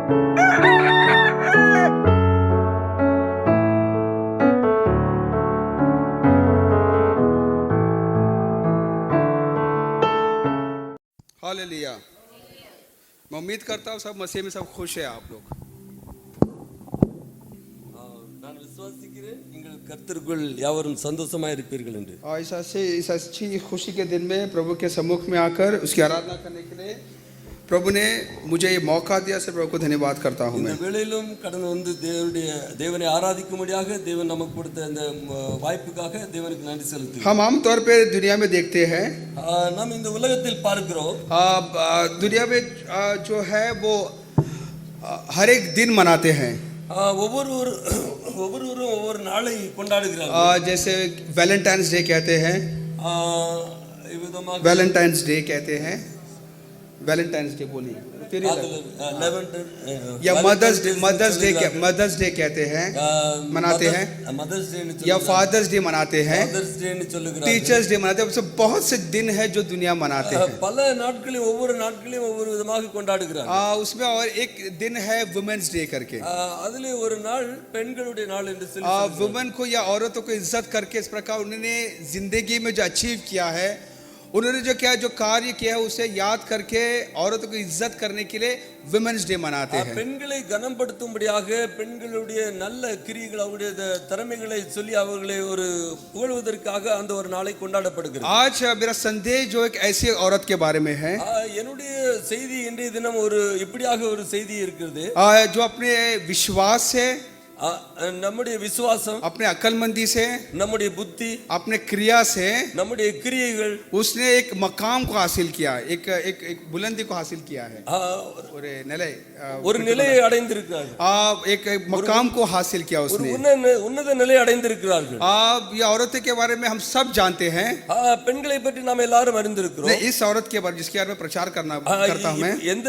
Hallelujah. मैं उम्मीद करता हूँ सब मसीह में सब खुश है आप लोग। நான் விசுவாசிக்கிறேன் நீங்கள் கர்த்தருக்குள் யாவரும் சந்தோஷமா இருப்பீர்கள் என்று। और इस अच्छी खुशी के दिन में प्रभु के सम्मुख में आकर उसकी आराधना करने के लिए प्रभु ने मुझे ये मौका दिया, से प्रभु को धन्यवाद करता हूँ। இந்த வேளையிலும் கடந்து வந்து தேவனை ஆராதிக்கும்படியாக தேவன் நமக்கு கொடுத்த அந்த வாய்ப்புக்காக தேவனுக்கு நன்றி செலுத்துகிறோம்। हम आमतौर पे दुनिया में देखते हैं, நாம் இந்த உலகத்தில் பார்க்கிறோம், दुनिया में जो है वो हर एक दिन मनाते हैं। ஒவ்வொருவரும் ஒவ்வொரு நாளை கொண்டாடுகிறார்கள்। जैसे वैलेंटाइंस डे कहते हैं, वैलेंटाइंस डे कहते हैं, वैलेंटाइंस डे बोलिए, या मदर्स डे कहते हैं, मनाते हैं, या फादर्स डे मनाते हैं, टीचर्स डे मनाते हैं। बहुत से दिन है जो दुनिया मनाते हैं। பல நாட்களையும் ஒவ்வொரு நாட்களையும் ஒவ்வொரு விதமாக கொண்டாடுகிறாங்க। उसमें और एक दिन है वुमेन्स डे करके, அதிலே ஒரு நாள் பெண்களுடைய நாள் என்று சொல்லி वुमेन को या औरतों को इज्जत करके इस प्रकार उन्होंने जिंदगी में जो अचीव किया है, उन्होंने जो क्या जो कार्य किया है उसे याद करके औरतों को इज्जत करने के लिए वुमेन्स डे मनाते हैं। பெண்களை கனப்படுத்தும்படியாக பெண்களுடைய நல்ல கிரியைகள் அவருடைய திறமைகளை சொல்லி அவர்களை ஒரு புகழ்வதற்காக அந்த ஒரு நாளை கொண்டாடப்படுகிறது। आज मेरा संदेश जो एक ऐसी औरत के बारे में है, என்னுடைய செய்தி இன்றைய தினம் ஒரு இப்படியாக ஒரு செய்தி இருக்கிறது, जो अपने विश्वास से, நம்முடைய விசுவாசம், अपने अक्लमंदी से, நம்முடைய புத்தி, अपने क्रिया से, நம்முடைய கிரியைகள், उसने एक मकाम को हासिल किया, एक बुलंदी को हासिल किया है, ஒரு நிலையை அடைந்திருக்கிறார்கள், एक मकाम को हासिल किया उसने, உன்னத நிலையை அடைந்திருக்கிறார்கள்। ये औरतें के बारे में हम सब जानते हैं, பெண்களை பற்றி நாம் எல்லாரும் அறிந்திருக்கிறோம்। इस औरत के बारे जिसके बारे में प्रचार करता हूं मैं, எந்த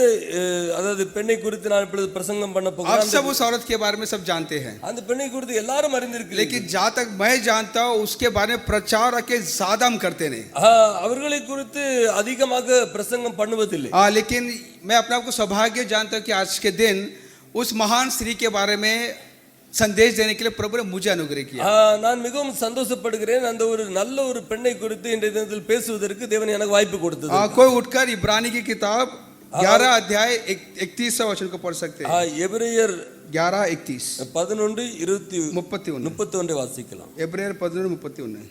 அதாவது பெண்ணை குறித்து நான் இப்பொழுது பிரசங்கம் பண்ண போகிறேன், आप सब उस औरत के बारे में सब जानते हैं, அந்த பெண்ணை குறித்து எல்லாரும் அறிந்திருக்கிறீர்கள்। लेकिन जहां तक मैं जानता हूं उसके बारे में प्रचार के ज्यादा हम करते नहीं, அவர்களை குறித்து அதிகமாக பிரசங்கம் பண்ணுவதில்லை। लेकिन मैं अपने आप को सौभाग्य जानता हूं कि आज के दिन उस महान स्त्री के बारे में संदेश देने के लिए प्रभु ने मुझे अनुग्रह किया। நான் மிகவும் சந்தோஷப்படுகிறேன், அந்த ஒரு நல்ல ஒரு பெண்ணை குறித்து இன்றைய தினத்தில் பேசுவதற்கு தேவன் எனக்கு வாய்ப்பு கொடுத்தது। कोई उठकर इब्रानी की किताब 11 अध्याय 31 वचन को पढ़ सकते हैं। எபிரேயர் 11:31 11:31 வாசிக்கலாம்। எபிரேயர் 11:31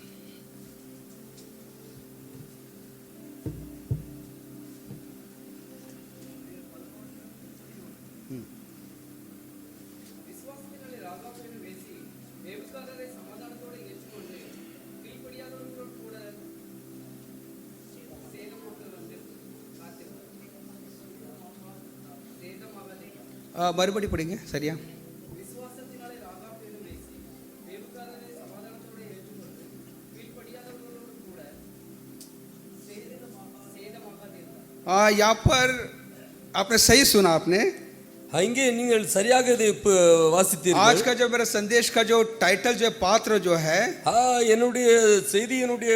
மறுபடி படிங்க சரியா। यहाँ पर आपने सही सुना, आपने இங்கே நீங்கள் சரியாக இதை வாசித்தீர்கள்। आज का जो मेरा संदेश का जो टाइटल जो पात्र जो है, என்னுடைய செய்தியினுடைய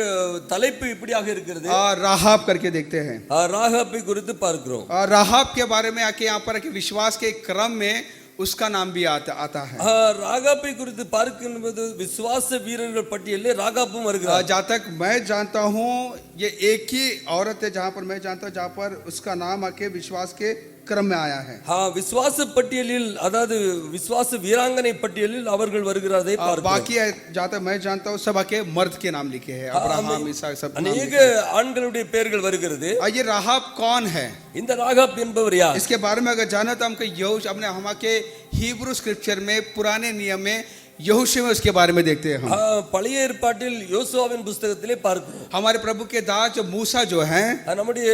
தலைப்பு இப்படியாக இருக்கிறது, राहाब करके देखते हैं। ராகாபை குறித்து பார்க்கிறோம்। राहाब के बारे में आके यहाँ पर विश्वास के क्रम में उसका नाम भी आता है। ராகாபை குறித்து பார்க்கும்போது விசுவாச வீரர்கள் பட்டியலில் ராகாபும் வருகிறார்। जहाँ तक मैं जानता हूँ ये एक ही औरत है जहाँ पर मैं जानता हूँ जहाँ पर उसका नाम आके विश्वास के क्रम में आया है। விசுவாச பட்டியலில் அதாவது விசுவாச வீராங்கனை பட்டியலில் அவர்கள் வருகிறதை பார்க்கிறோம்। बाकी जहाँ तक मैं जानता हूँ सब आके मर्द के नाम लिखे हैं, अब्राहम ईसाक सब अनेक ஆண்களுடைய பெயர்கள் வருகிறது। ये राहाब कौन है, இந்த ராகாப் என்பவர் யார், इसके बारे में अगर जाना तो हमको यहोशू अपने हमारे हिब्रू स्क्रिप्चर में पुराने नियम में यहोशू में उसके बारे में देखते हैं। பழைய ஏற்பாட்டில் யோசுவாவின் புத்தகத்திலே பார்க்கிறோம்। हमारे प्रभु के दास जो मूसा जो हैं, நம்முடைய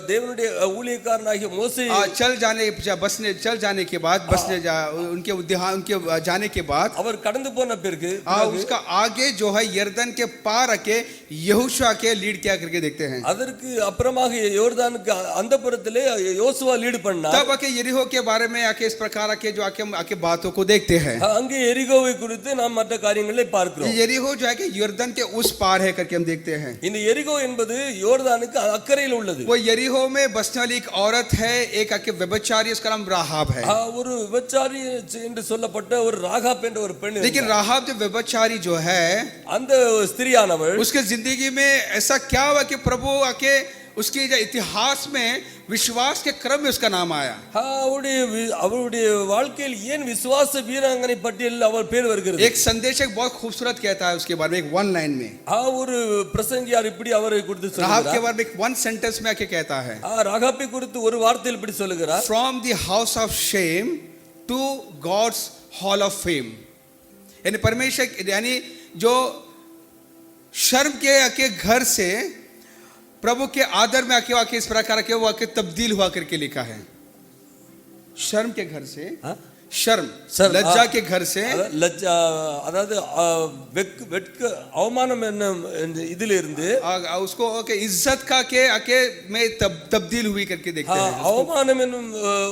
தேவனுடைய ஊழியக்காரனாகிய மோசே चल जाने के बाद उनके जाने के बाद அவர் கடந்து போன பிறகு उसका आगे जो है यर्दन के पार आके यहोशू के लीड क्या करके देखते हैं। அதற்கு அப்புறமாக யோர்தானுக்கு அந்தப்புறத்திலே யோசுவா லீட் பண்ணார்। तब आके यरीहो के बारे में आके इस प्रकार आके जो आके बातों को देखते हैं। அங்கே எரிகோவை குறித்து நாம் மற்ற காரியங்களை ये பார்க்கிறோம். यरीहो जो है कि यर्दन के उस पार है करके हम देखते हैं। இந்த எரிகோ என்பது யோர்தானுக்கு அக்கறையில் உள்ளது. वो यरीहो में बसने वाली एक औरत है, एक आके व्यभिचारी, उसका नाम राहाब है। ஒரு விபச்சாரி என்று சொல்லப்பட்ட ஒரு ராகாப் என்ற ஒரு பெண். लेकिन राहाब जो व्यभिचारी जो है, அந்த ஸ்திரியானவள் उसके जिंदगी में ऐसा क्या हुआ कि प्रभु आके उसके इतिहास में विश्वास के क्रम में उसका नाम आया। அவருடைய வாழ்க்கையில் ஏன் விசுவாச வீராங்கனை பட்டியலில் அவர் பேர் வருகிறது? एक संदेशक बहुत खूबसूरत कहता है उसके बारे में, एक वन लाइन में। ஒரு பிரசங்கியார் இப்படி அவரை குறித்து राहाब சொல்கிறார். के बारे में एक वन सेंटेंस में आके कहता है, ராகாபை குறித்து ஒரு வார்த்தையில் இப்படி சொல்லுகிறார், from the house of shame to God's hall of fame. यानी परमेश्वर यानी जो शर्म के आके घर से प्रभु के आदर में आके इस प्रकार के वो आके तब्दील हुआ करके लिखा है। शर्म के घर से, शर्म लज्जा के घर से, லஜ்ஜா அதாவது வெட்க அவமானம் என்ன இதில இருந்து उसको ओके इज्जत का के आके में तब्दील हुई करके देखते हैं। அவமானம் என்னும்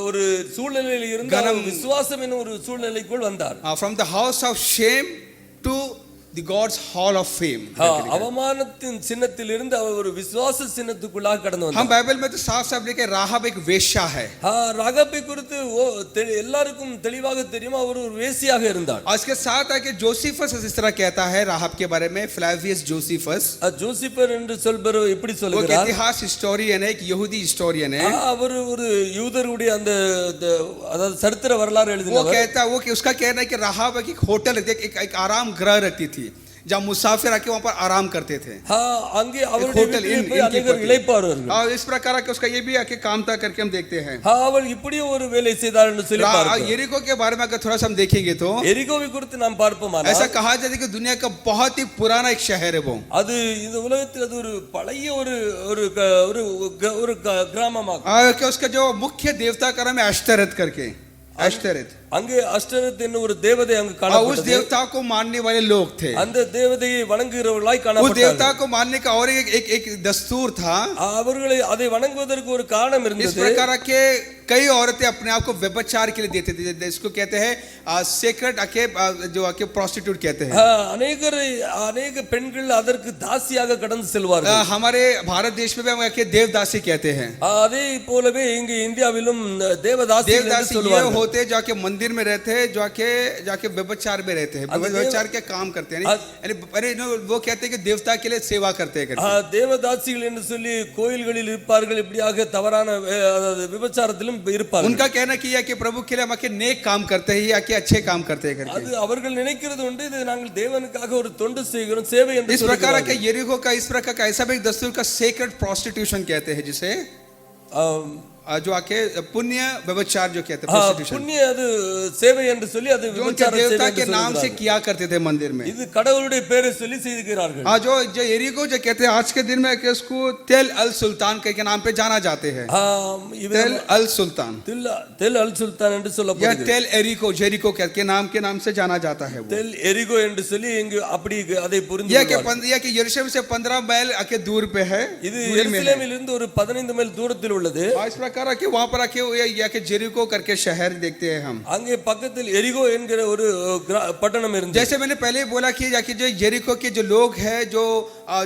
ஒரு சூழ்நிலையில் இருந்து விசுவாசம் என்னும் ஒரு சூழ்நிலைக்குள் வந்தார். From the house of shame to the God's hall of fame। அவமானத்தின் சின்னத்தில் இருந்து அவர் ஒரு விசுவாச சின்னத்துக்குள்ளாக கடந்து வந்தார். हम बाइबल में तो साफ-साफ लिखे राहाब एक वेश्या है। ராகாபை குறித்து எல்லாருக்கும் தெளிவாக தெரியும், அவர் ஒரு வேசியாக இருந்தார். और इसके साथ आके जोसेफस इस तरह कहता है राहाब के बारे में, फ्लावियस जोसेफस। ஜோசிபர் என்று சொல்பவர் இப்படி वो சொல்கிறார், इतिहास हिस्टोरियन है, एक यहूदी हिस्टोरियन है। அவர் ஒரு யூதருடைய அந்த அதாவது சரித்திர வரலாறு वो எழுதினவர். कहता है वो कि उसका कहना है कि राहाब एक होटल एक आराम गृह रखती थी जहाँ मुसाफिर आके वहाँ पर आराम करते थे। அங்கே அவருடைய வீட்டில் போய் அநேகர் இளைப்பாறுவார்கள். और इस प्रकार के उसका ये भी आके काम था करके हम देखते हैं। அவள் இப்படி ஒரு வேலை செய்தார் என்று சொல்லி பார்க்கிறோம். यरीको के बारे में अगर थोड़ा सा हम देखेंगे तो எரிகோவை குறித்து நாம் பார்ப்போமானால் ऐसा कहा जाता है कि दुनिया का बहुत ही पुराना एक शहर है वो। அது இந்த உலகத்தில் அது ஒரு பழைய ஒரு கிராமமாகும். और उसका जो मुख्य देवता का नाम है अश्तरत करके, अश्तरत। அங்கே அஷ்டரத் என்னும் ஒரு தேவதை அங்கு उस காணப்பட்டது. देवता को मानने वाले लोग थे। அந்த தேவதையை வணங்குகிறவர்களாய் उस காணப்பட்டார்கள். देवता को मानने का और एक दस्तूर था। அவர்களை அதை வணங்குவதற்கு ஒரு காரணம் इस இருந்தது. प्रकार के कई औरतें अपने आप को व्यभिचार के लिए देते थे, इसको कहते हैं सेक्रेट आके जो आके प्रोस्टिट्यूट कहते हैं। अनेक பெண்கள் அதற்கு தாசியாக கடந்து செல்வார்கள். हमारे भारत देश में भी हम आके देवदासी कहते हैं। அதே போலவே இங்கு இந்தியாவிலும் தேவதாசி என்று சொல்வார்கள். होते जो आके मंदिर में रहते हैं, जो जाके व्यभिचार में रहते हैं, व्यभिचार के काम करते हैं। यानी वो कहते हैं कि देवता के लिए सेवा करते हैं। தேவதாசிகள் என்று சொல்லி கோயில்களில் இருப்பார்கள், இப்படியாக தவறான விபச்சாரத்திலும் இருப்பார்கள். उनका कहना किया कि प्रभु के लिए हम आके नेक काम करते हैं या कि अच्छे काम करते हैं करके। அது அவர்கள் நினைக்கிறது உண்டு, இது நாங்கள் தேவனுக்காக ஒரு தொண்டு செய்கிறோம், சேவை என்று इस प्रकार के यरीहो का इस प्रकार का ऐसा भी एक दस्तूर का सेक्रेट प्रोस्टिट्यूशन कहते हैं, जिसे जो आके पुण्य व्यभिचार जो कहते हैं, प्रोस्टिट्यूशन पुण्य அது சேவை என்று சொல்லி அது விபச்சார देवता के नाम से किया करते थे मंदिर में। இது கடவுளுடைய பெயரை சொல்லி செய்கிறார்கள். जो यरीहो जो कहते हैं आज के दिन में कि उसको तेल अल सुल्तान के नाम पे जाना जाते हैं। तेल अल सुल्तान, तेल अल सुल्तान என்று சொல்லப்படுகிறது. या तेल एरिको जेरिको के नाम से जाना जाता है वो। तेल एरिको என்று சொல்லி இங்கு அப்படி அதை புரிந்து या कि यरूशलेम से 15 மைல் आके दूर पे है। இது எருசலேமில் இருந்து ஒரு 15 மைல் தூரத்தில் உள்ளது. इस प्रकार के वहां पर आके या कि जेरिको करके शहर देखते हैं हम। அங்கே பக்கத்தில் எரிகோ என்கிற ஒரு பட்டணம் இருந்தது. जैसे मैंने पहले बोला कि जाके जो जेरिको के जो लोग हैं,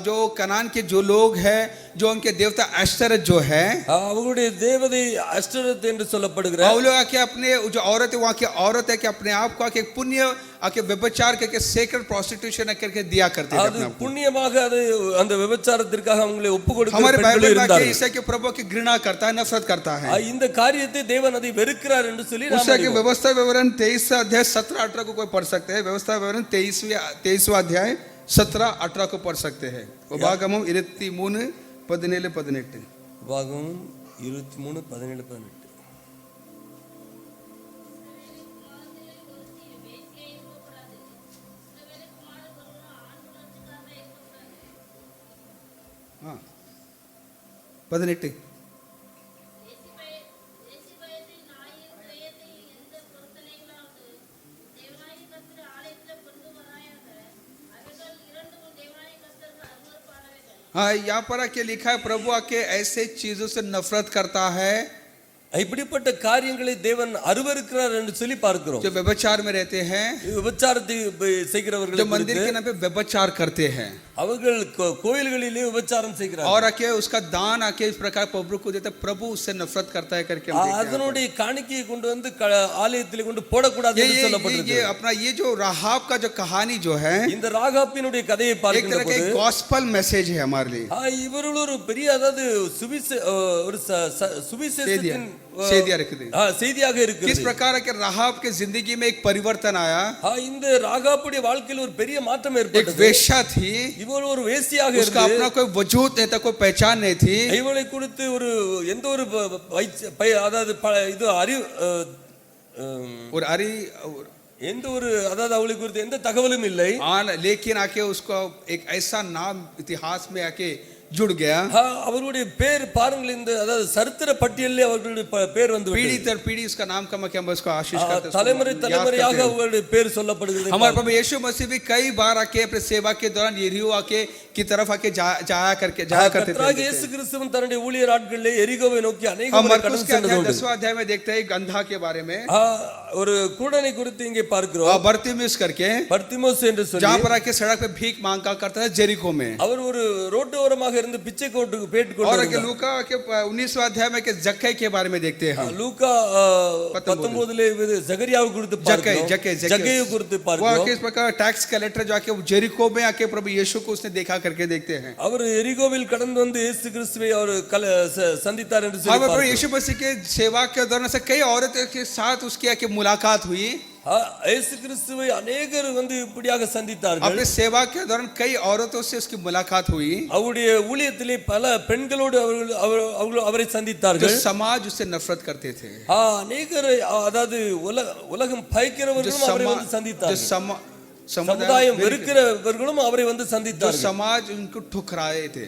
जो कनान के जो लोग हैं, जो उनके देवता अश्तरत जो है, அவங்களுடைய தேவதை அஷ்டரத் என்று சொல்லப்படுகிறார். वो लोग आके अपने जो औरत है वहां की औरत है कि अपने आप को आके पुण्य आके व्यभिचार करके सेक्रेट प्रोस्टिट्यूशन करके दिया करते हैं अपने आप को। புண்ணியமாக அது அந்த விபச்சாரத்திற்காக அவங்களை ஒப்பு கொடுக்கிற हमारे பெண்கள் बाइबल இருந்தார்கள். में इसे के प्रभु की घृणा करता है, नफरत करता है। இந்த காரியத்தை தேவன் அதை வெறுக்கிறார் என்று சொல்லி उससे के व्यवस्था विवरण 23 अध्याय 17-18 को कोई पढ़ सकते हैं। व्यवस्था विवरण 23वां अध्याय 17-18 को पढ़ सकते हैं। उपागमम 23:17-18 உபாகமம் 23:17-18 18 हाँ, यहाँ पर आके लिखा है प्रभु आके ऐसे चीजों से नफरत करता है இப்படிப்பட்ட காரியங்களை தேவன் அருவருக்கிறார் என்று சொல்லி பார்க்கிறோம். जो व्यभिचार में रहते हैं, விபச்சாரத்தை செய்கிறவர்கள், जो मंदिर के नाम पे व्यभिचार करते हैं அவர்கள் கோயில்களிலே விபச்சாரம் செய்கிறார்கள். और आके उसका दान आके इस प्रकार प्रभु को देता है, प्रभु उससे नफरत करता है करके हम देखते हैं। அதனுடைய காணிக்கையை கொண்டு வந்து ஆலயத்திலே கொண்டு போடக்கூடாது என்று சொல்லப்பட்டிருக்கு. ये अपना ये जो राहाब का जो कहानी जो है, இந்த ராகாபினுடைய கதையை एक பார்க்கிற तरह का போது गॉस्पेल मैसेज है हमारे लिए। இவர்கள் ஒரு பெரிய, அதாவது சுவிசேஷத்தின் செய்தியா இருக்குது, செய்தியாக இருக்குது. किस प्रकार के राहाब के जिंदगी में एक परिवर्तन आया। இந்த ராகாபுடைய வாழ்க்கையில் ஒரு பெரிய மாற்றம் एक ஏற்பட்டது. वेश्या थी, இவள் ஒரு வேசியாக उसका अपना कोई वजूद नहीं था, कोई पहचान नहीं थी। இவளை குறித்து ஒரு எந்த ஒரு அதாவது இது और अरे எந்த ஒரு, அதாவது அவளை குறித்து எந்த தகவலும் இல்லை. लेकिन आके उसको एक ऐसा नाम इतिहास में आके जुड़ गया। அவருடைய பேர் பாருங்கள், இந்த அதாவது சரித்திர பட்டியலிலே அவர்களுடைய பேர் வந்து पीढ़ी दर पीढ़ी उसका नाम कम के हम उसको आशीष करते हैं, தலைமுறை தலைமுறையாக அவருடைய பேர் சொல்லப்படுகிறது. हमारे प्रभु यीशु मसीह भी कई बार आके अपने सेवा के दौरान यरीहो आके की तरफ आके जाया करते थे। இயேசு கிறிஸ்துவின் தன்னுடைய ஊழியர் நாட்களிலே எரிகோவை நோக்கி अनेक हम முறை मरकुस கடந்து के சென்றது உண்டு. 10वां अध्याय में देखते हैं एक अंधा के बारे में, ஒரு கூடனை குறித்து இங்கே பார்க்கிறோம். बर्तिमेउस करके, பர்த்திமோஸ் என்று சொல்லி, जहां पर आके सड़क पे भीख मांगा करता था जेरिको में। அவர் ஒரு ரோட்டு ஓரமாக இருந்து பிச்சை போட்டு और आके लूका के 19वां अध्याय में के जक्कई के बारे में देखते हैं हम। லூக்கா 19லே ஜகரியாவை குறித்து பார்க்கிறோம். ஜக்கேயை குறித்து वो பார்க்கிறோம். आके इस प्रकार टैक्स कलेक्टर जो आके जेरिको में आके प्रभु यीशु को उसने देखा करके देखते हैं। அவர் எரிகோவில் கடந்து வந்து இயேசு கிறிஸ்துவை அவர் சந்தித்தார் என்று சொல்லி प्रभु பார்க்கிறோம். यीशु मसीह के सेवा के दौरान से कई औरतों के साथ उसकी आके मुलाकात हुई। இயேசு கிறிஸ்துவை अनेகர் வந்து இப்படியாக சந்தித்தார்கள். अपने सेवा के दौरान कई औरतों से उसकी मुलाकात हुई। அவருடைய ஊழியத்திலே பல பெண்களோடு அவரை சந்தித்தார்கள். जो समाज उससे नफरत करते थे, अनेகர், அதாவது உலகம் பயக்கிறவர்களும் அவரை வந்து சந்தித்தார்கள். சமுதாயம் வெறுக்கிறவர்களும் அவரை வந்து சந்தித்தார்கள். समाज उनको ठुकराए थे,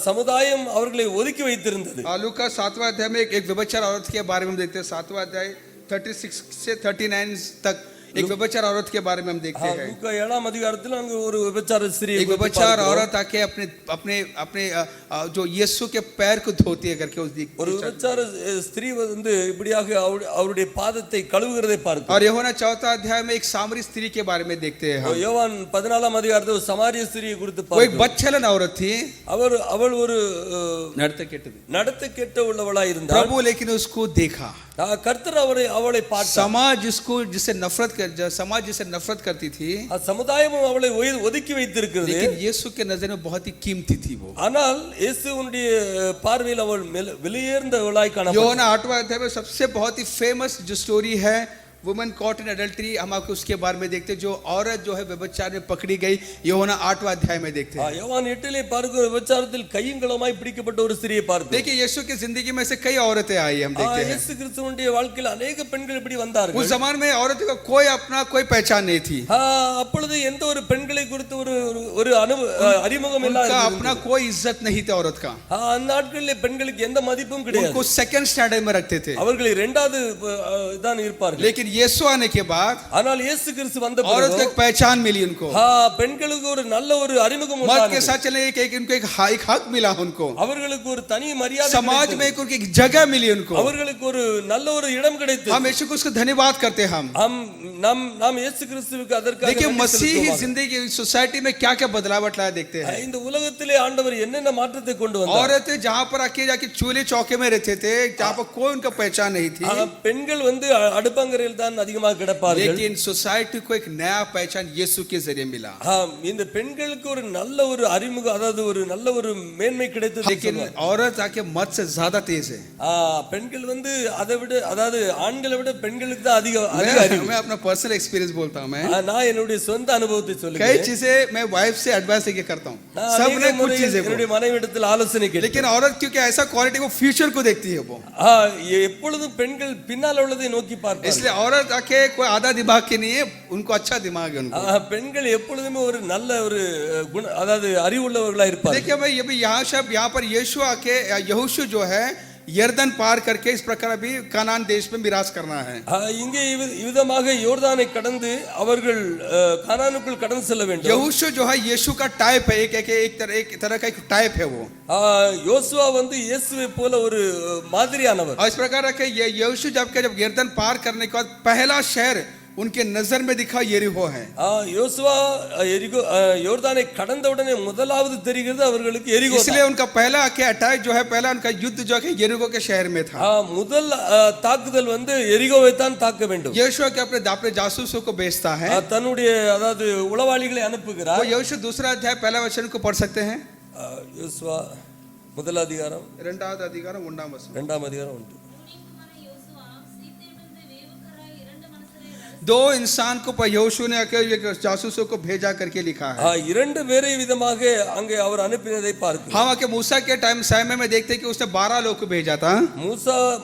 சமுதாயம் அவர்களை ஒதுக்கி வைத்திருந்தது. लूका 7वां अध्याय में एक व्यभिचार औरत के बारे में हम देखते हैं। 7वां अध्याय 36 से 39 तक एक व्यभिचार औरत के बारे में हम देखते हैं। लूका 7आम अधिकारத்தில் அங்க ஒரு விபச்சார ஸ்திரீ, एक व्यभिचार औरत आके अपने अपने अपने जो यीशु के पैर को धोती है करके उस ஒரு விபச்சார ஸ்திரீ வந்து இப்படியாக அவருடைய பாதத்தை கழுவுகிறதை பார்க்கிறோம். और யோவான் 4वां अध्याय में एक सामरी स्त्री के बारे में देखते हैं हम। யோவான் 14ஆம் அதிகாரத்தில் ஒரு சமாரிய ஸ்திரீயை குறித்து वो एक பார்க்கிறோம். बच्चलन औरत थी, அவள் ஒரு नड़ते கெட்ட உள்ளவளாய் இருந்தாள். प्रभु लेकिन उसको देखा, கர்த்தர் அவளை பார்த்தார். समाज जिसको जिससे समाज जिसे नफरत करती थी, சமுதாயமும் அவளை ஒதுக்கி வைத்திருக்கிறது. लेकिन यीशु के नजर में बहुत ही कीमती थी वो। ஆனால் இயேசுவுடைய பார்வையில் அவள் விலையேர்ந்தவளாய் காணப்பட்டாள். யோவாन 8वां अध्याय में सबसे बहुत ही फेमस जो स्टोरी है, वुमन कॉट इन एडल्ट्री, हम आपको उसके बारे में देखते हैं। जो औरत जो है व्यभिचार में पकड़ी गई, யோவான் 8वां अध्याय में देखते हैं। யோவான் 8லே பார்க்கிறோம், விபச்சாரத்தில் கையங்களமாய் பிடிக்கப்பட்ட ஒரு ஸ்திரியை பார்த்தோம். देखिए यीशु की जिंदगी में से कई औरतें आई, हम देखते हैं। இயேசு கிறிஸ்துவுடைய வாழ்க்கையில் अनेक பெண்கள் இப்படி வந்தார்கள். उस जमाने में औरतों का कोई अपना कोई पहचान नहीं थी, அப்பொழுது எந்த ஒரு பெண்களை குறித்து ஒரு அறிமுகம் இல்லாத, अपना कोई इज्जत नहीं था औरत का। அந்த நாட்களிலே பெண்களுக்கு எந்த மதிப்பும் கிடையாது. उनको सेकंड स्टैंडर्ड में रखते थे, அவர்களை இரண்டாவது தான் இருப்பார்கள். लेकिन यीशु आने के बाद ஆனால் இயேசு கிறிஸ்து வந்த औरत को एक पहचान मिली उनको। பெண்களுக்கு ஒரு நல்ல ஒரு அறிமுகம் मर्द के உண்டானது. साथ चले उनको एक हक मिला उनको, அவர்களுக்கு ஒரு தனி மரியாதை, समाज में उनको एक जगह मिली उनको। அவர்களுக்கு ஒரு நல்ல ஒரு இடம் கிடைத்தது. हम यीशु को उसको धन्यवाद करते हैं। நாம் இயேசு கிறிஸ்துவுக்கு அதற்காக देखिए मसीही जिंदगी सोसाइटी में क्या क्या बदलावट लाया देखते हैं। இந்த உலகத்திலே ஆண்டவர் என்னென்ன மாற்றத்தை கொண்டு வந்தார். औरतें जहां पर आके जाके चूल्हे चौके में रहते थे, जहां पर कोई उनका पहचान नहीं थी, பெண்கள் வந்து அடுப்பங்கரையில் தான் அதிகமாக கிடப்பார்கள். लेकिन सोसाइटी को एक नया पहचान यीशु के जरिए मिला। இந்த பெண்களுக்கு ஒரு நல்ல ஒரு அறிமுகம், அதாவது ஒரு நல்ல ஒரு மேன்மை கிடைத்தது. लेकिन औरत आके मर्द से ज्यादा तेज है। பெண்கள் வந்து அதை விட, அதாவது ஆண்களை விட பெண்களுக்கு தான் அதிக அறிவு. मैं अपना पर्सनल एक्सपीरियंस बोलता हूं। நான் என்னுடைய சொந்த அனுபவத்தை சொல்லுகிறேன். कई चीजें मैं वाइफ से एडवाइस लेके करता हूं, सबने कुछ चीजें என்னுடைய மனைவியிடத்தில் ஆலோசனை கேட்டேன். लेकिन औरत क्योंकि ऐसा क्वालिटी वो फ्यूचर को देखती है, वो எப்பொழுதும் பெண்கள் பின்னால் உள்ளதை நோக்கி பார்ப்பார்கள். इसलिए औरत आके कोई आधा दिमाग की नहीं है, उनको अच्छा दिमाग है उनको। பெண்கள் எப்பொழுதுமே ஒரு நல்ல ஒரு குண, அதாவது அறிவுள்ளவர்களா இருப்பார்கள். देखिए भाई, ये भी यहाँ पर यीशु आके, यहोशू जो है यर्दन पार करके इस प्रकार अभी कनान देश में मिरास करना है। இங்கே இவ்விதமாக யோர்தானை கடந்து அவர்கள் கானானுக்குள் கடந்து செல்ல வேண்டும். यहोशू जो है यीशु का टाइप है, एक तरह का एक टाइप है वो। யோசுவா வந்து இயேசுவை போல ஒரு மாதிரியானவர். और इस प्रकार के यहोशू जब यर्दन पार करने के बाद पहला शहर उनके नजर में दिखा यरीहो है। யோசுவா எரிகோ யோர்தானை கடந்த உடனே முதலாவது தெரிகிறது அவர்களுக்கு எரிகோ. इसलिए उनका पहला के अटैक जो है, पहला उनका युद्ध जो है यरीहो के शहर में था। முதல் தாக்குதல் வந்து எரிகோவை தான் தாக்க வேண்டும். यहोशू के अपने जासूसों को भेजता है, தன்னுடைய அதாவது உளவாளிகளை अனுப்புகிறார். वो यहोशू दूसरा अध्याय पहला वचन को पढ़ सकते हैं। யோசுவா முதல் அதிகாரம் இரண்டாவது அதிகாரம் ஒன்றாம் வசனம், இரண்டாம் அதிகாரம் 1. दो इंसान को यहोशू ने जासूसों को भेजा करके लिखा है। இரண்டு வேறு விதமாக அங்கே அவர் அனுப்பினதை பார்க்கிறோம். हाँ, कि मूसा के टाइम समय में देखते कि उसने 12 लोग को भेजा था,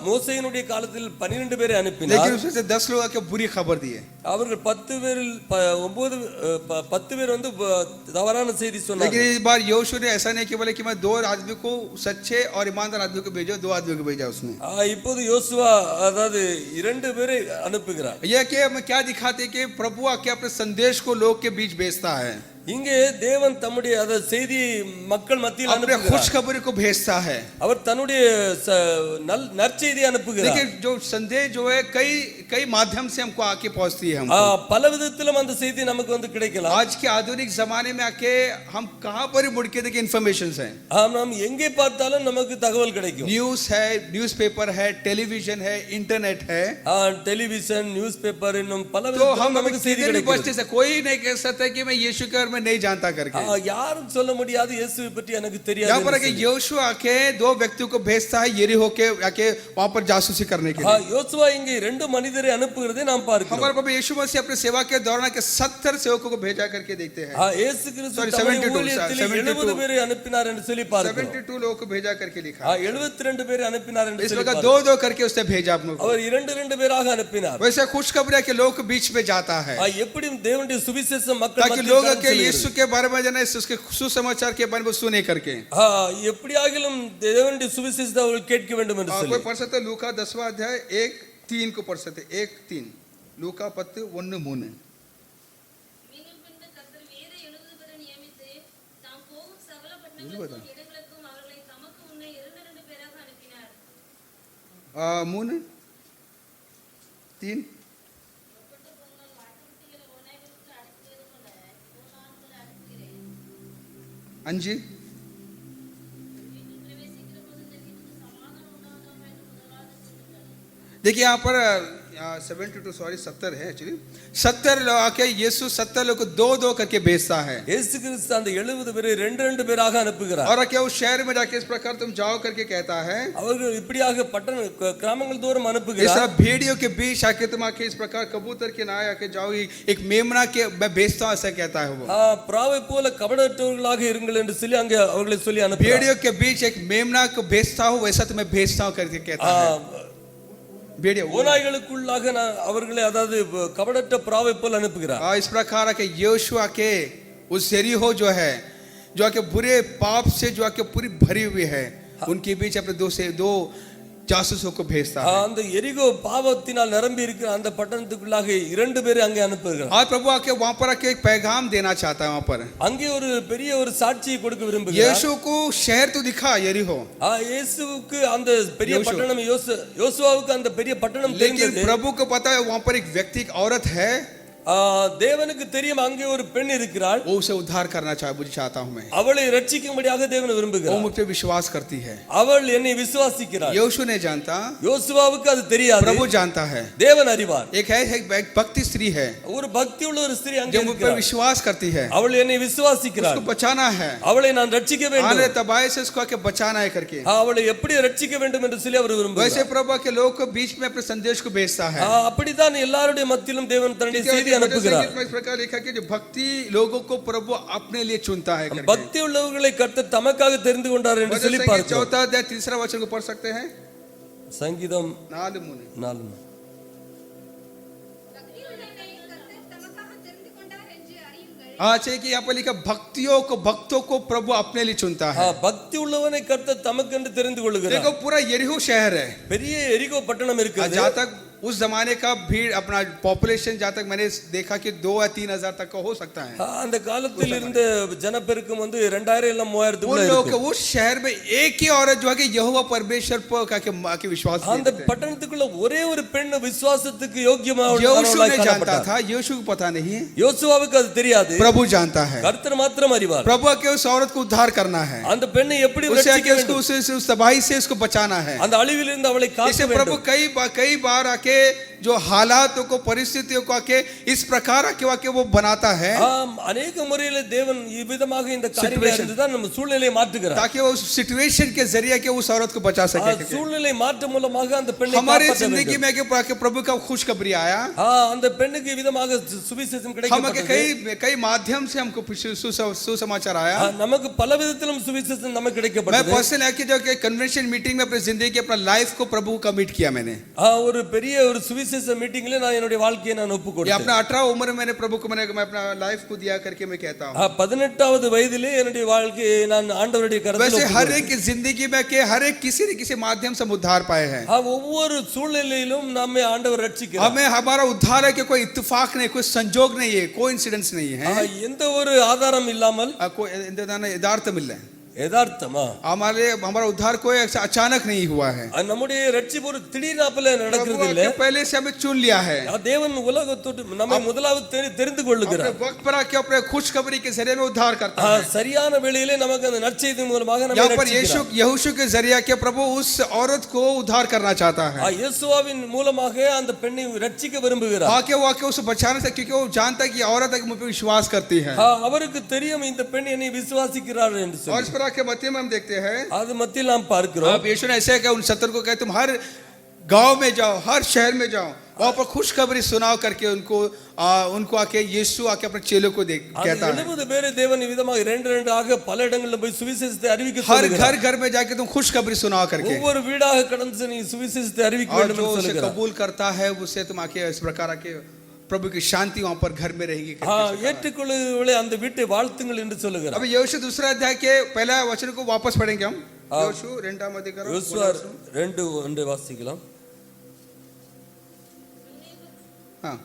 மோசேயினுடைய காலத்தில் 12 பேரை அனுப்பினார். लेकिन उसने 10 लोगों को बुरी खबर दी है। அவர்கள் 10 பேரில் 10 பேர் வந்து தவறான செய்தி சொன்னாங்க. लेकिन इस बार यहोशू ने ऐसा नहीं किया, बोले कि मैं 2 आदमी को, सच्चे और ईमानदार आदमी को भेजो, 2 आदमी को भेजा उसने। இப்போது யோசுவா அதாவது 2 பேரை அனுப்புகிறார். यह कि हमें क्या दिखाते कि प्रभु आके अपने संदेश को लोग के बीच भेजता है, இங்கே தேவன் தம்முடைய அத செய்தி மக்கள் மத்தியில் अपने அனுப்புகிறார். खुशखबरी को भेजता है। அவர் தன்னுடைய நற்செய்தி அனுப்புகிறார். लेकिन जो संदेश जो है कई माध्यम से हमको आके पहुंचती है। பல விதத்திலும் அந்த செய்தி நமக்கு வந்து கிடைக்கலாம். आज के आधुनिक जमाने में आके हम कहां पर मुड़ के देखिए इन्फॉर्मेशन है, நாம் எங்கே பார்த்தாலும் நமக்கு தகவல் கிடைக்கும். न्यूज है, न्यूज़पेपर है, टेलीविजन है, इंटरनेट है। டெலிவிஷன், நியூஸ் பேப்பர் இன்னும் பல तो விதத்தில் हम நமக்கு செய்தி किसी भी கிடைக்கும். बच्चे से कोई नहीं कह सकता कि मैं यीशु के बारे में नहीं जानता करके। யாரும் சொல்ல முடியாது இயேசுவை பற்றி எனக்கு தெரியாது. यहाँ पर यहोशू आके 2 व्यक्तियों को भेजता है यरीहो के आके वहां पर जासूसी करने के लिए। யோசுவா இங்கே 2 மனிதரை अनुப்புகிறதை நாம் பார்க்கிறோம். हमारे प्रभु यीशु मसीह अपने सेवा के दौरान के 70 सेवकों को भेजा करके देखते हैं। இயேசு கிறிஸ்து தம்முடைய ஊழியத்தில் 70 பேரை அனுப்பினார் என்று சொல்லி பார்க்கிறோம். 72 लोगों को भेजा करके लिखा। 72 பேரை அனுப்பினார் என்று इस சொல்லி प्रकार பார்க்கிறோம். 2-2 करके उसने भेजा आप लोगों को। அவர் 2 பேராக அனுப்பினார். वैसे खुशखबरी के लोग के बीच में जाता है, எப்படி தேவனுடைய சுவிசேஷம் மக்கள் ताकि மத்தியில் लोग கடந்து के செல்கிறது. यीशु के बारे में जाने, उसके सुसमाचार के बारे में सुने करके। எப்படியாகிலும் தேவனுடைய சுவிசேஷத்தை அவர்கள் கேட்க வேண்டும் என்று சொல்லி. कोई पढ़ सकते लूका 10वां अध्याय 1:3 को पढ़ सकते, 1:3 लूका 10:1-3। मून 3 अंजी देखिए यहाँ पर 70 है एक्चुअली। 70 लोग आके यीशु 70 लोग को 2-2 करके भेजता है। இயேசு கிறிஸ்து அந்த 70 பேரை 2 பேராக அனுப்புகிறார். और क्या उस शहर में जाके इस प्रकार तुम जाओ करके कहता है, அவர்கள் இப்படியாக பட்டண கிராமங்கள் தோறும் इस அனுப்புகிறார். तरह भेड़ियों के बीच आके तुम आके इस प्रकार कबूतर के ना आके जाओ, एक मेमना के मैं भेजता हूँ, ऐसा कहता है वो। பிராவை போல கபடற்றவர்களாக இருங்கள் என்று சொல்லி அங்கே அவர்களை சொல்லி அனுப்புகிறார். भेड़ियों के बीच एक मेमना को भेजता हूँ, वैसा तुम्हें भेजता हूँ करके कहता है। ஓநாய்களுக்குள்ளாக அவர்களை அதாவது கபடற்ற பிராவை போல் அனுப்புகிறார். इस प्रकार के यहोशू आके उस यरीहो जो है, जो आके बुरे पाप से जो आके पूरी भरी हुई है, उनके बीच अपने 2 जासूसों को भेजता है। அந்த எரிகோ பாவத்தினால் நிரம்பி இருக்கிற அந்த பட்டணத்துக்குள்ளாக 2 பேரை அங்கே அனுப்புகிறார். आज प्रभु आके वहां पर आके एक पैगाम देना चाहता है। वहां पर அங்கே ஒரு பெரிய ஒரு சாட்சியை கொடுக்க விரும்புகிறார். यीशु को शहर तो दिखा यरीहो, இயேசுவுக்கு அந்த பெரிய பட்டணம் யோசுவாவுக்கு அந்த பெரிய பட்டணம் தெரிந்தது. लेकिन प्रभु को पता है वहां पर एक व्यक्ति, एक औरत है, தேவனுக்கு தெரியும் அங்கே ஒரு பெண் இருக்கிறாள். वो उसे उद्धार करना चाहता हूं मैं, அவளை ரட்சிக்கும்படியாக தேவன் விரும்புகிறார். वो मुझ पे विश्वास करती है। அவள் என்னை விசுவாசிக்கிறாள். यहोशू नहीं जानता, யோசுவாவுக்கு அது தெரியாது, प्रभु जानता है। தேவன் அறிவார். एक भक्ति स्त्री है, ஒரு பக்தி உள்ள ஒரு ஸ்திரீ அங்கே जो मुझ पे विश्वास करती है, அவள் என்னை விசுவாசிக்கிறாள். उसको बचाना है, அவளை நான் ரட்சிக்க வேண்டும், आने तबाही से उसको आके बचाना है करके। அவளை எப்படி ரட்சிக்க வேண்டும் என்று சொல்லி அவர் விரும்புகிறார். वैसे प्रभु के लोगों को बीच में अपने संदेश को भेजता है। அப்படிதான் எல்லாருடைய மத்தியிலும் தேவன் தன்னுடைய செய்தி அனுப்புகிறார். प्रकार लिखा कि जो भक्ति लोगों को प्रभु अपने लिए चुनता है करके। பக்தி உள்ளவர்களை கர்த்தர் தமக்காக தெரிந்து கொண்டார் என்று சொல்லி பார்க்கிறோம். 4 अध्याय 3 वचन को पढ़ सकते हैं। சங்கீதம் 4 பக்தியுள்ளவனை கர்த்தர் தமக்காக தெரிந்து கொண்டார் என்று அறியுங்கள். चाहिए कि यहाँ पर लिखा भक्तों को प्रभु अपने लिए चुनता है। பக்தி உள்ளவனை கர்த்தர் தமக்கென்று தெரிந்து கொள்ளுகிறார். देखो पूरा यरीहो शहर है, பெரிய எரிகோ பட்டணம் இருக்குது. जहाँ तक उस जमाने का भीड़ अपना पॉपुलेशन जहाँ तक मैंने देखा कि 2 या 3 हजार तक का हो सकता है। அந்த காலத்தில் இருந்த ஜனப்பெருக்கம் வந்து 2000 இல்ல 3000 उन लोग उस शहर में एक ही औरत जो है कि यहोवा परमेश्वर पर के विश्वास அந்த பட்டணத்துக்குள்ள ஒரே ஒரு பெண் விசுவாசத்துக்கு யோகியமான यहोशू ने जानता था, यहोशू को पता नहीं है, யோசுவாவுக்கு அது தெரியாது, प्रभु जानता है। கர்த்தர் மாத்திரம் அறிவார். प्रभु के उस औरत को उद्धार करना है, அந்த பெண்ணை எப்படி उसे ரட்சிக்க आके வேண்டும், उस तबाही से उसको बचाना है। அந்த அழிவிலிருந்து அவளை காக்க इसे வேண்டும். प्रभु कई बार आके जो हालातों को परिस्थितियों को आके इस प्रकार आके वो बनाता है, अनेक मुறையில தேவன் இவ்விதமாக இந்த காரியங்களை தான் நம்ம சூழ்நிலையை மாற்றுகிறார், ताकि वो उस सिचुएशन के जरिए के उस औरत को बचा सके। சூழ்நிலை மாற்றம் மூலமாக அந்த பெண்ணை हमारी जिंदगी में आके प्रभु का खुशखबरी आया, அந்த பெண்ணுக்கு विधமாக சுவிசேஷம் கிடைக்கப்பட்டது, कई माध्यम से हमको सुसमाचार आया, நமக்கு பல விதத்திலும் சுவிசேஷம் நமக்கு கிடைக்கப்பட்டது. मैं पर्सनल आके जो कन्वेंशन मीटिंग में अपनी जिंदगी अपना लाइफ को प्रभु को कमिट किया मैंने। ஒரு பெரிய ஒரு சுவிசேஷ மீட்டிங்ல நான் என்னுடைய வாழ்க்கையை நான் ஒப்பு கொடுத்தேன். अपना 18 उम्र में मैंने प्रभु को मैं अपना लाइफ को दिया करके मैं कहता हूं। 18வது வயதிலே என்னுடைய வாழ்க்கையை நான் ஆண்டவருடைய கரத்தில் वैसे हर एक की जिंदगी में के हर एक किसी न किसी माध्यम से हम उद्धार पाए हैं। ஒவ்வொரு சூழ்நிலையிலும் நம்மை ஆண்டவர் ரட்சிக்கிறார். हमें हमारा उद्धार है कि कोई इत्तेफाक नहीं, कोई संजोग नहीं है, कोइंसिडेंस नहीं है, எந்த ஒரு ஆதாரம் இல்லாமல் कोई यथार्थ मिल रहा है, யதார்த்தமா हमारा उद्धार कोई अचानक नहीं हुआ है। நம்முடைய ரட்சிப்பு ஒரு திடீர்னால நடக்கிறது இல்ல, पहले से हमें चुन लिया है। தேவன் உலகத்தோடு நம்மை முதலாவது தெரிந்து கொள்ளுகிறார், वक्त पर आके अपने खुशखबरी के जरिए में उद्धार करता है। சரியான வேளையிலே நமக்கு அந்த நற்செய்தி மூலமாக நம்மை यहाँ पर यहोशू के जरिए के प्रभु उस औरत को उद्धार करना चाहता है, இயேசுவின் மூலமாக அந்த பெண்ணை ரட்சிக்க விரும்புகிறார்। आके वो आके उसे बचाने से, क्योंकि वो जानता है कि औरत मुझ पे विश्वास करती है, அவருக்கு தெரியும் இந்த பெண் என்னை விசுவாசிக்கிறார் என்று சொல்லி। और इस पर आके मत्ती में हम देखते हैं, அது மத்தியில் நாம் பார்க்கிறோம், अब यीशु ने ऐसे कहा उन 70 को कहे तुम हर गांव में जाओ, हर शहर में जाओ, वहां पर खुशखबरी सुनाओ करके उनको आके यीशु आके अपने चेलों को कहता है। 70 பேரை தேவன் விதமாக 2 ஆக பல இடங்களில் போய் சுவிசேஷத்தை அறிவிக்க हर சொல்கிறார்। घर में जाके तुम खुशखबरी सुनाओ करके, ஒவ்வொரு வீடாக கடந்து நீ சுவிசேஷத்தை அறிவிக்க और வேண்டும் जो என்று उसे சொல்கிறார்। कबूल करता है उसे तुम आके इस प्रकार आके प्रभु की शांति वहां पर घर में रहेगी। ஏற்றுக்கொள்ளுவளே அந்த வீட்டை வாழ்த்துங்கள் என்று சொல்கிறார்। अब यहोशू दूसरा अध्याय के पहला वचन को वापस पढ़ेंगे हम, यहोशू 2 अधिकार 2:1 வாசிக்கலாம்। हाँ,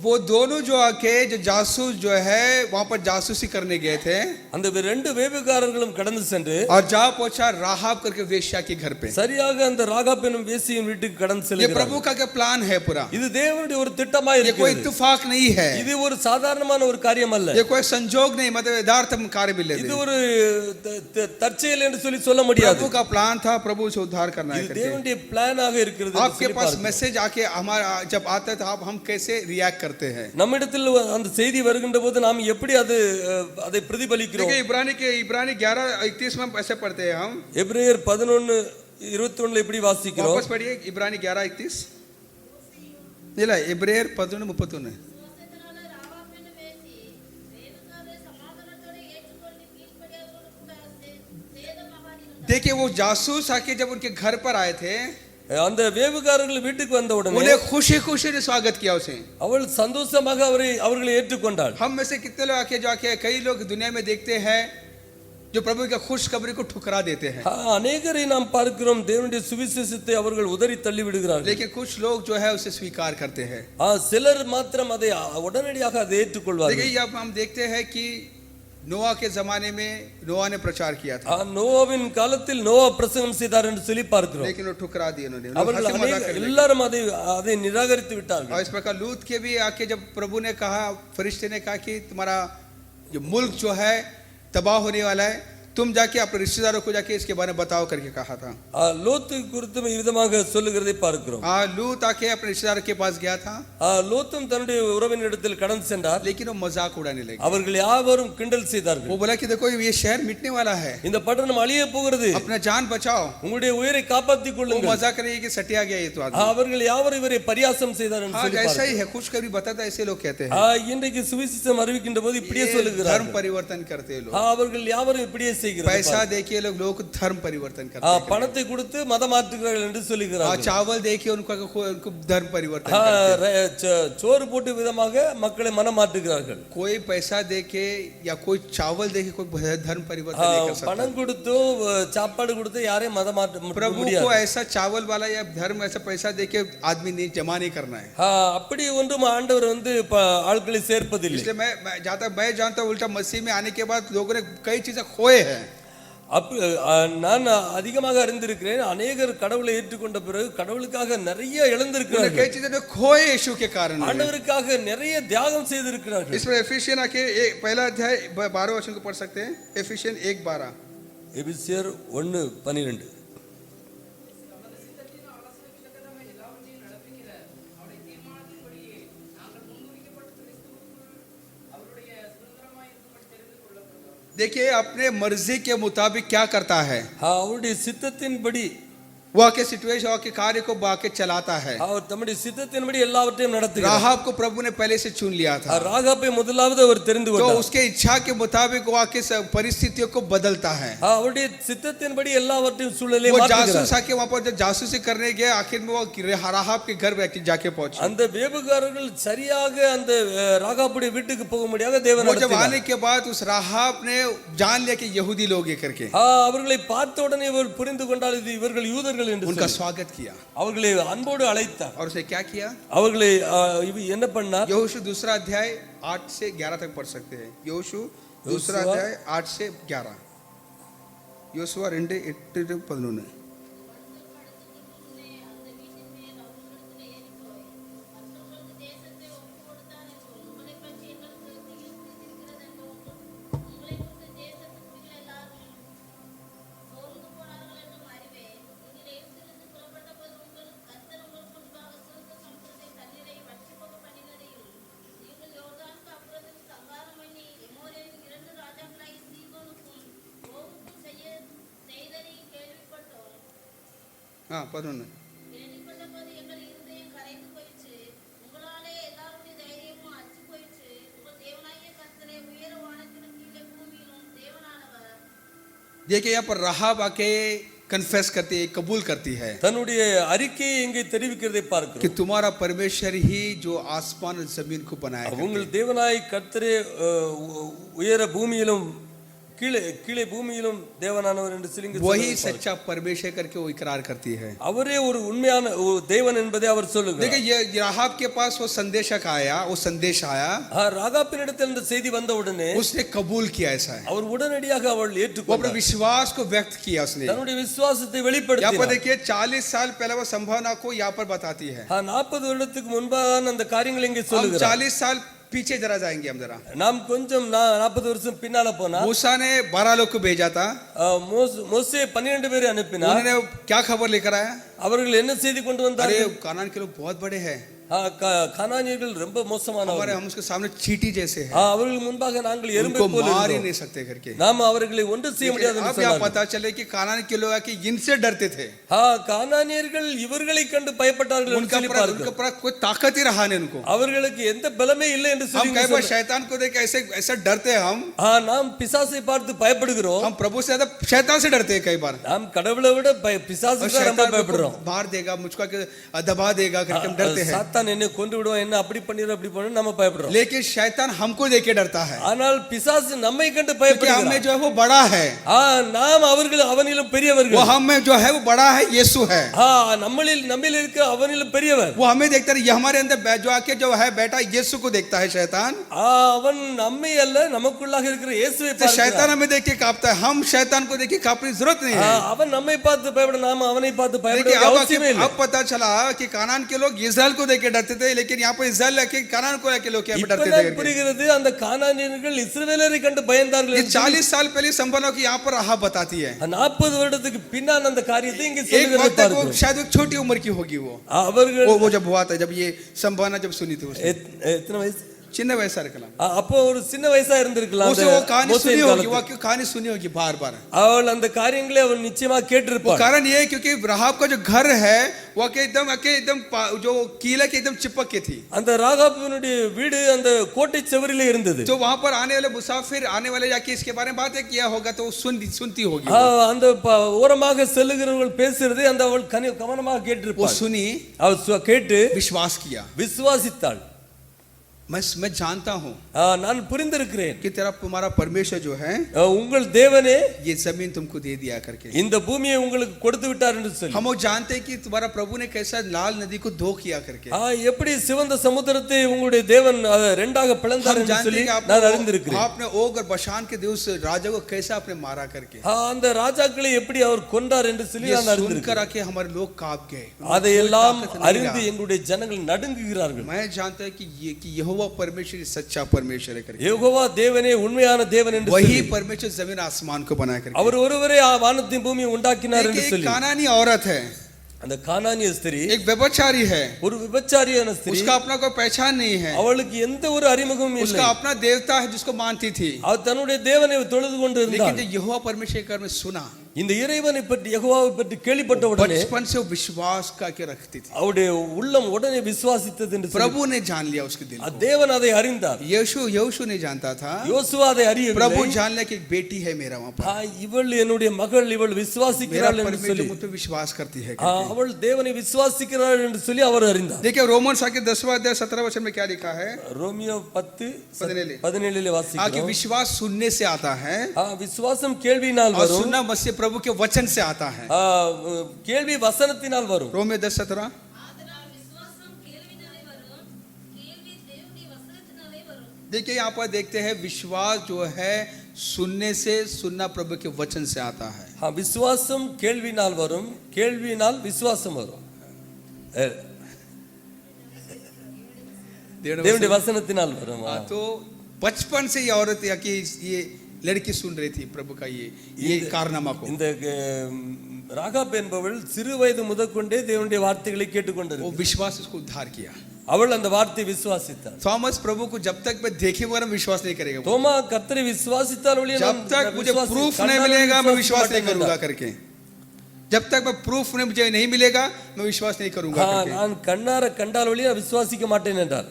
वो दोनों जो आके जो जासूस जो है वहां पर जासूसी करने गए थे, அந்த 2 வேவுகாரர்களும் கடந்து சென்று और जा पहुंचा राहाब करके वेश्या के घर पे। சரியாக அந்த ராகாப் என்னும் வேசியின் வீட்டுக்கு கடந்து ये செல்கிறார்। प्रभु का क्या प्लान है पूरा, இது தேவனுடைய ஒரு திட்டமா ये कोई இருக்கிறது, इत्तेफाक नहीं है, இது ஒரு சாதாரணமான ஒரு காரியம் அல்ல, ये कोई संजोग नहीं, मतलब यथार्थ कार्य मिले இது थे। ஒரு தற்செயல் என்று சொல்ல முடியாது, प्रभु का प्लान था प्रभु से उद्धार करना है இது करके। தேவனுடைய பிளானாக இருக்கிறது என்று आपके சொல்லி पास பார்க்கிறோம்। मैसेज आके हमारा जब आता है तो हम कैसे रिएक्ट करते हैं। நம்மிடத்தில் அந்த செய்தி வருகின்ற போது நாம் எப்படி அதை பிரதிபலிக்கிறோம்। देखिए इब्रानी 11:31 में ऐसे पढ़ते हैं हम, எபிரேயர் 11:21 இப்படி வாசிக்கிறோம்। वापस पढ़िए इब्रानी 11:31 ಇಲ್ಲ ಎಬ್ರೇಯರ್ 11:31। देखिए वो जासूस आके जब उनके घर पर आए थे, அந்த வேவுகாரர்கள் வீட்டுக்கு வந்த உடனே उन्हें खुशी ने स्वागत किया उसे। அவள் சந்தோஷமாக அவர்களை ஏற்றுக்கொண்டாள்। हम में से कितने लोग आके जो आके कई लोग दुनिया में देखते हैं जो प्रभु का खुशखबरी को ठुकरा देते हैं, अनेकரை நாம் பார்க்கிறோம் தேவனுடைய சுவிசேஷத்தை அவர்கள் உதறி தள்ளி விடுகிறார்கள், लेकिन कुछ लोग जो है उसे स्वीकार करते हैं। சிலர் மாத்திரம் அதை உடனடியாக அதை ஏற்றுக்கொள்வார்கள்। देखिए अब हम देखते हैं कि नोआ के जमाने में नोआ ने प्रचार किया था, நோவாவின் காலத்தில் நோவா பிரசங்கம் செய்தார் என்று சொல்லி பார்க்கிறோம், लेकिन वो ठुकरा दिए उन्होंने, எல்லாரும் அதை निराகरिத்து विटाர்கள்। और इस प्रकार लूत के भी आके जब प्रभु ने कहा, फरिश्ते ने कहा कि तुम्हारा जो मुल्क जो है तबाह होने वाला है, तुम जाके अपने रिश्तेदारों को जाके इसके बारे में बताओ करके कहा था। லோத்து குறித்தும் விதமாக சொல்லுகிறதை பார்க்கிறோம். लूत आके अपने रिश्तेदारों के पास गया था, லோத்தும் தன்னுடைய உறவினரிடத்தில் கடந்து சென்றார். लेकिन वो मजाक उड़ाने लगे। அவர்கள் யாவரும் கிண்டல் செய்தார்கள். वो बोला कि देखो ये शहर मिटने वाला है, இந்த பட்டணம் அழிய போகிறது, अपना जान बचाओ। உங்களுடைய உயிரை காப்பாற்றிக் वो கொள்ளுங்கள். मजाक करेगी कि सटिया गया ये तो आदमी। அவர்கள் யாவரும் இவரை பரியாசம் செய்தார்கள் என்று हाँ சொல்லி ऐसा ही है, कुछ कभी बताता ऐसे लोग कहते हैं, இன்றைக்கு சுவிசேஷம் அறிவிக்கின்ற போது இப்படியே ये சொல்லுகிறார்கள். धर्म परिवर्तन करते हैं लोग। அவர்கள் யாவரும் இப்படியே செய்கிறார்கள். पैसा देखिए लोग धर्म परिवर्तन करते हैं। பணத்தை கொடுத்து மதம் மாற்றுகிறார்கள் என்று சொல்லுகிறார்கள். चावल देखिए उनको धर्म परिवर्तन சோறு போட்டு விதமாக மக்களை மனம் மாற்றுகிறார்கள். कोई पैसा देके या कोई चावल देके कोई धर्म परिवर्तन नहीं कर सकता। பணம் கொடுத்தோ சாப்பாடு கொடுத்து யாரையும் மதம் மாற்ற प्रभु முடியாது. को ऐसा चावल वाला या धर्म ऐसा पैसा देके आदमी नहीं जमा नहीं करना है। அப்படி ஒன்றும் ஆண்டவர் வந்து ஆட்களை சேர்ப்பதில்லை. इसलिए मैं जानता हूँ उल्टा मसीह में आने के बाद लोगों ने कई चीजें खोए हैं। நான் அதிகமாக அறிந்திருக்கிறேன், अनेகர் கடவுளை ஏற்றுக்கொண்ட பிறகு கடவுளுக்காக நிறைய இழந்திருக்கிறார்கள். कई चीजें खोए यीशु के कारण, ஆண்டவருக்காக நிறைய தியாகம் செய்திருக்கிறார்கள். इसमें एफिशियन आके पहला अध्याय 12 वचन को पढ़ सकते हैं। एफिशियन 1:12, எபிசியர் 1:12. देखिए अपने मर्जी के मुताबिक क्या करता है, அவருடைய சித்தத்தின்படி वो आके सिचुएशन आके कार्य को बाके चलाता है। அவர் தம்முடைய சித்தத்தின்படி எல்லாவற்றையும் நடத்துகிறார். राहाब को प्रभु ने पहले से चुन लिया था, ராகாபை முதலாவது அவர் தெரிந்து तो கொண்டார். उसके इच्छा के मुताबिक वो आके परिस्थितियों को बदलता है। அவருடைய சித்தத்தின்படி எல்லாவற்றையும் சூழலை वो மாற்றுகிறார். जासूस आके वहां पर जब जासूसी करने गए, आखिर में वो राहाब के घर जाके पहुंचे। அந்த வேபுகாரர்கள் சரியாக அந்த ராகாபுடைய வீட்டுக்கு போக முடியாத தேவன் वो जब நடத்தினார். आने के बाद उस राहाब ने जान लिया कि यहूदी लोग ये करके அவர்களை பார்த்த உடனே இவர் புரிந்து கொண்டால் இது இவர்கள் யூதர்கள் என்று उनका சொல்லி स्वागत किया। அவர்களை அன்போடு அழைத்தார். और उसे क्या किया, அவர்களை என்ன பண்ணார்? यहोशू 2 अध्याय 8 से 11 तक पढ़ सकते हैं। यहोशू 2 अध्याय 8 से 11, யோசுவா 2:8-11। हाँ 11। देखिए यहाँ पर राहाब आके कन्फेस करती है, कबूल करती है தன்னுடைய அறிக்கையை இங்கே தெரிவிக்கிறதை कि பார்க்கிறோம். तुम्हारा परमेश्वर ही जो आसमान और जमीन को बनाया है। உங்கள் தேவனாய் கர்த்தரே உயர பூமியிலும் கீழே கீழே பூமியிலும் தேவனானவர் என்று சொல்லி वही सच्चा परमेश्वर करके वो इकरार करती है। அவரே ஒரு உண்மையான தேவன் என்பதை அவர் சொல்லுகிறார். देखिए ये राहाब के पास वो संदेशक आया, वो संदेश आया, ராகாபினிடத்தில் இந்த செய்தி வந்த உடனே उसने कबूल किया। ऐसा है, அவர் உடனடியாக அவள் वो अपने ஏற்றுக்கொண்டார். विश्वास को व्यक्त किया उसने। தன்னுடைய விசுவாசத்தை यहाँ पर வெளிப்படுத்தினார். देखिए 40 साल पहले वो संभावना को यहाँ पर बताती है। 40 வருடத்துக்கு முன்பாக அந்த காரியங்களை இங்கே हम சொல்லுகிறார். 40 साल पीछे जरा जाएंगे हम जरा। நாம் கொஞ்சம் 40 வருஷம் பின்னால போனா मूसा ने 12 लोग को भेजा था, மோசே 12 பேரை அனுப்பினார். उन्होंने क्या खबर लेकर आया, அவர்கள் என்ன செய்தி கொண்டு अरे வந்தார்கள்? कानान के लोग बहुत बड़े हैं, கானானியர்கள் ரொம்ப மோசமானவர்கள், हम उसके सामने चींटी जैसे हैं, அவர்கள் முன்பாக நாங்கள் எறும்பை उनको போல मार ही இருந்தோம். नहीं सकते करके। நாம் அவர்களை ஒன்று செய்ய முடியாது என்று अब यहाँ சொன்னார்கள். पता चले कि कानान के लोग आके इनसे डरते थे, கானானியர்கள் இவர்களை கண்டு பயப்பட்டார்கள் என்று उनका சொல்லி उनका பார்க்கிறோம். पर कोई ताकत ही रहा नहीं उनको। அவர்களுக்கு எந்த பலமே இல்லை என்று हम சொல்லி कई बार शैतान को देख ऐसे ऐसा डरते हैं हम நாம் பிசாசை பார்த்து பயப்படுகிறோம். प्रभु से ज्यादा शैतान से डरते हैं कई बार। நாம் கடவுளை விட பிசாசுக்கு தான் ரொம்ப शैतान பயப்படுறோம். मार देगा मुझको, दबा देगा करके हम डरते हैं। சாத்தான் என்ன கொண்டு விடுவான், என்ன அப்படி பண்ணிரு அப்படி பண்ணு நம்ம பயப்படுறோம். लेकिन शैतान हमको देख के डरता है, ஆனால் பிசாசு நம்மை கண்டு क्योंकि பயப்படுகிறான். हमें जो है वो बड़ा है, நாம் அவனிலும் वो பெரியவர்கள். हमें जो है वो बड़ा है, यीशु है। நம்மில் இருக்க அவனிலும் பெரியவர். वो हमें देखता है, ये हमारे अंदर जो आके जो है बेटा यीशु को देखता है शैतान। அவன் நம்மை அல்ல நமக்குள்ளாக இருக்கிற இயேசுவை तो शैतान हमें देख के कांपता है, हम शैतान को देख के कांपने की जरूरत नहीं है। அவன் நம்மை பார்த்து பயப்பட, நாம அவனை பார்த்து பயப்பட देखिए அவசியமே இல்லை. अब पता चला कि कानान के लोग इस्राएल को देख के लेके डरते थे, लेकिन यहाँ पर इस्राएल लेके कनान को लेके लोग यहाँ पे डरते இப்பதான் थे। புரிகிறது அந்த கானானியர்கள் இஸ்ரவேலரை கண்டு பயந்தார்கள் ये என்று 40 साल पहले संभावना की यहाँ पर राहाब बताती है। 40 வருடத்துக்கு பின்னால் அந்த காரியத்தை இங்கே एक சொல்லுகிறது वक्त तक वो பார்க்கிறோம். शायद वो छोटी उम्र की होगी वो அவர்கள் वो जब हुआ था, जब ये संभावना जब सुनी थी उसने, எத்தனை வயசு? चिन्ह वैसा रखला அப்போ ஒரு சின்ன வயசா இருந்திருக்கலாம். उसे वो कहानी सुनी होगी, वो कहानी सुनी होगी बार बार। அவள் அந்த காரியங்களை அவள் நிச்சயமா वो கேட்டிருப்பாள். कारण ये है क्योंकि राहाब का जो घर है वो एकदम जो किले के एकदम चिपक के थी। அந்த ராகாபினுடைய வீடு அந்த கோட்டை சுவரிலே இருந்தது. तो वहां पर आने वाले मुसाफिर आने वाले जाके इसके बारे में बातें किया होगा तो सुनती होगी। அந்த ஓரமாக செல்லுகிறவர்கள் பேசுறதை அந்த அவள் கவனமாக वो கேட்டிருப்பாள். सुनी, அவள் கேட்டு विश्वास किया। விசுவாசித்தாள். मैं जानता हूँ நான் புரிந்திருக்கிறேன் कि तेरा तुम्हारा परमेश्वर जो है உங்கள் தேவனே ये जमीन तुमको दे दिया करके। இந்த பூமியை உங்களுக்கு கொடுத்து விட்டார் என்று சொல்லி हम वो जानते हैं कि तुम्हारा प्रभु ने कैसा लाल नदी को दो किया करके। எப்படி சிவந்த சமுத்திரத்தை உங்களுடைய தேவன் ரெண்டாக பிளந்தார் हम என்று जानते சொல்லி हैं कि நான் அறிந்திருக்கிறேன். आपने ओग और बशान के उस राजा को कैसा आपने मारा करके। அந்த ராஜாக்களை எப்படி அவர் கொன்றார் என்று சொல்லி ये நான் सुनकर அறிந்திருக்கிறேன். आके हमारे लोग कांप गए। அதையெல்லாம் அறிந்து எங்களுடைய ஜனங்கள் நடுங்குகிறார்கள். मैं जानता है कि यहोवा परमेश्वर सच्चा परमेश्वर है करके। யெகோவா தேவனே உண்மையான தேவன் என்று वही சொல்லி परमेश्वर जमीन आसमान को बना करके। அவர் ஒருவரே வானத்தையும் பூமியை உண்டாக்கினார் என்று एक சொல்லி कानानी औरत है, அந்த கானானிய ஸ்திரீ एक व्यभिचारी है, ஒரு விபச்சாரியான ஸ்திரீ. उसका अपना कोई पहचान नहीं है, அவளுக்கு எந்த ஒரு அறிமுகமும் இல்லை. उसका अपना देवता है जिसको मानती थी। அவள் தன்னுடைய தேவனை தொழுது கொண்டு लेकिन இருந்தாள். जब यहोवा परमेश्वर के घर में सुना, இந்த இறைவனை பற்றி யெகோவாவை பற்றி கேள்விப்பட்ட உடனே बचपन से वो विश्वास करके रखती थी। அவருடைய உள்ளம் உடனே விசுவாசித்தது என்று சொல்லி प्रभु ने जान लिया उसके दिल को। தேவன் அதை அறிந்தார். यहोशू नहीं जानता था, யோசுவா அதை அறியவில்லை. प्रभु जान लिया कि एक बेटी है मेरा वहां पर, இவள் என்னுடைய மகள், இவள் मेरा விசுவாசிக்கிறாள் என்று परमेश्वर சொல்லி मुझ पे विश्वास करती है। அவள் தேவனை விசுவாசிக்கிறாள் என்று சொல்லி அவர் அறிந்தார். देखिए रोमन्स आके 10वां अध्याय 17 वचन में क्या लिखा है? ரோமியோ 10:17 कि வாசிக்கிறோம். विश्वास सुनने से आता है விசுவாசம் கேள்வியினால் और வரும், सुनना मसीह प्रभु के वचन से आता है। கேள்வி வசனத்தினால் வரும். रोमियो 10:17। देखिए यहाँ पर देखते हैं विश्वास जो है सुनने से, सुनना प्रभु के वचन से आता है। விசுவாசம் கேள்வினால் வரும், கேள்வியினால் விசுவாசம் வரும். தேவனுடைய வசனத்தினால் வரும். तो बचपन से ये औरत या कि ये लड़की सुन रही थी प्रभु का ये कारनामा को। இந்த ராகாப் என்பவள் சிறு வயது முதற்கொண்டே தேவனுடைய வார்த்தைகளை கேட்டுக்கொண்டிருந்தாள். वो विश्वास उसको उद्धार किया। அவள் அந்த வார்த்தையை விசுவாசித்தாள். थॉमस प्रभु को जब तक मैं देखे वगैरह विश्वास नहीं करेगा। தோமா கர்த்தரை விசுவாசித்தால் ஒழிய जब तक मुझे प्रूफ नहीं मिलेगा मैं विश्वास नहीं करूंगा करके। जब तक मैं प्रूफ मुझे नहीं मिलेगा मैं विश्वास नहीं करूंगा करके। நான் கண்ணார கண்டால் ஒழிய விசுவாசிக்க மாட்டேன் என்றார்.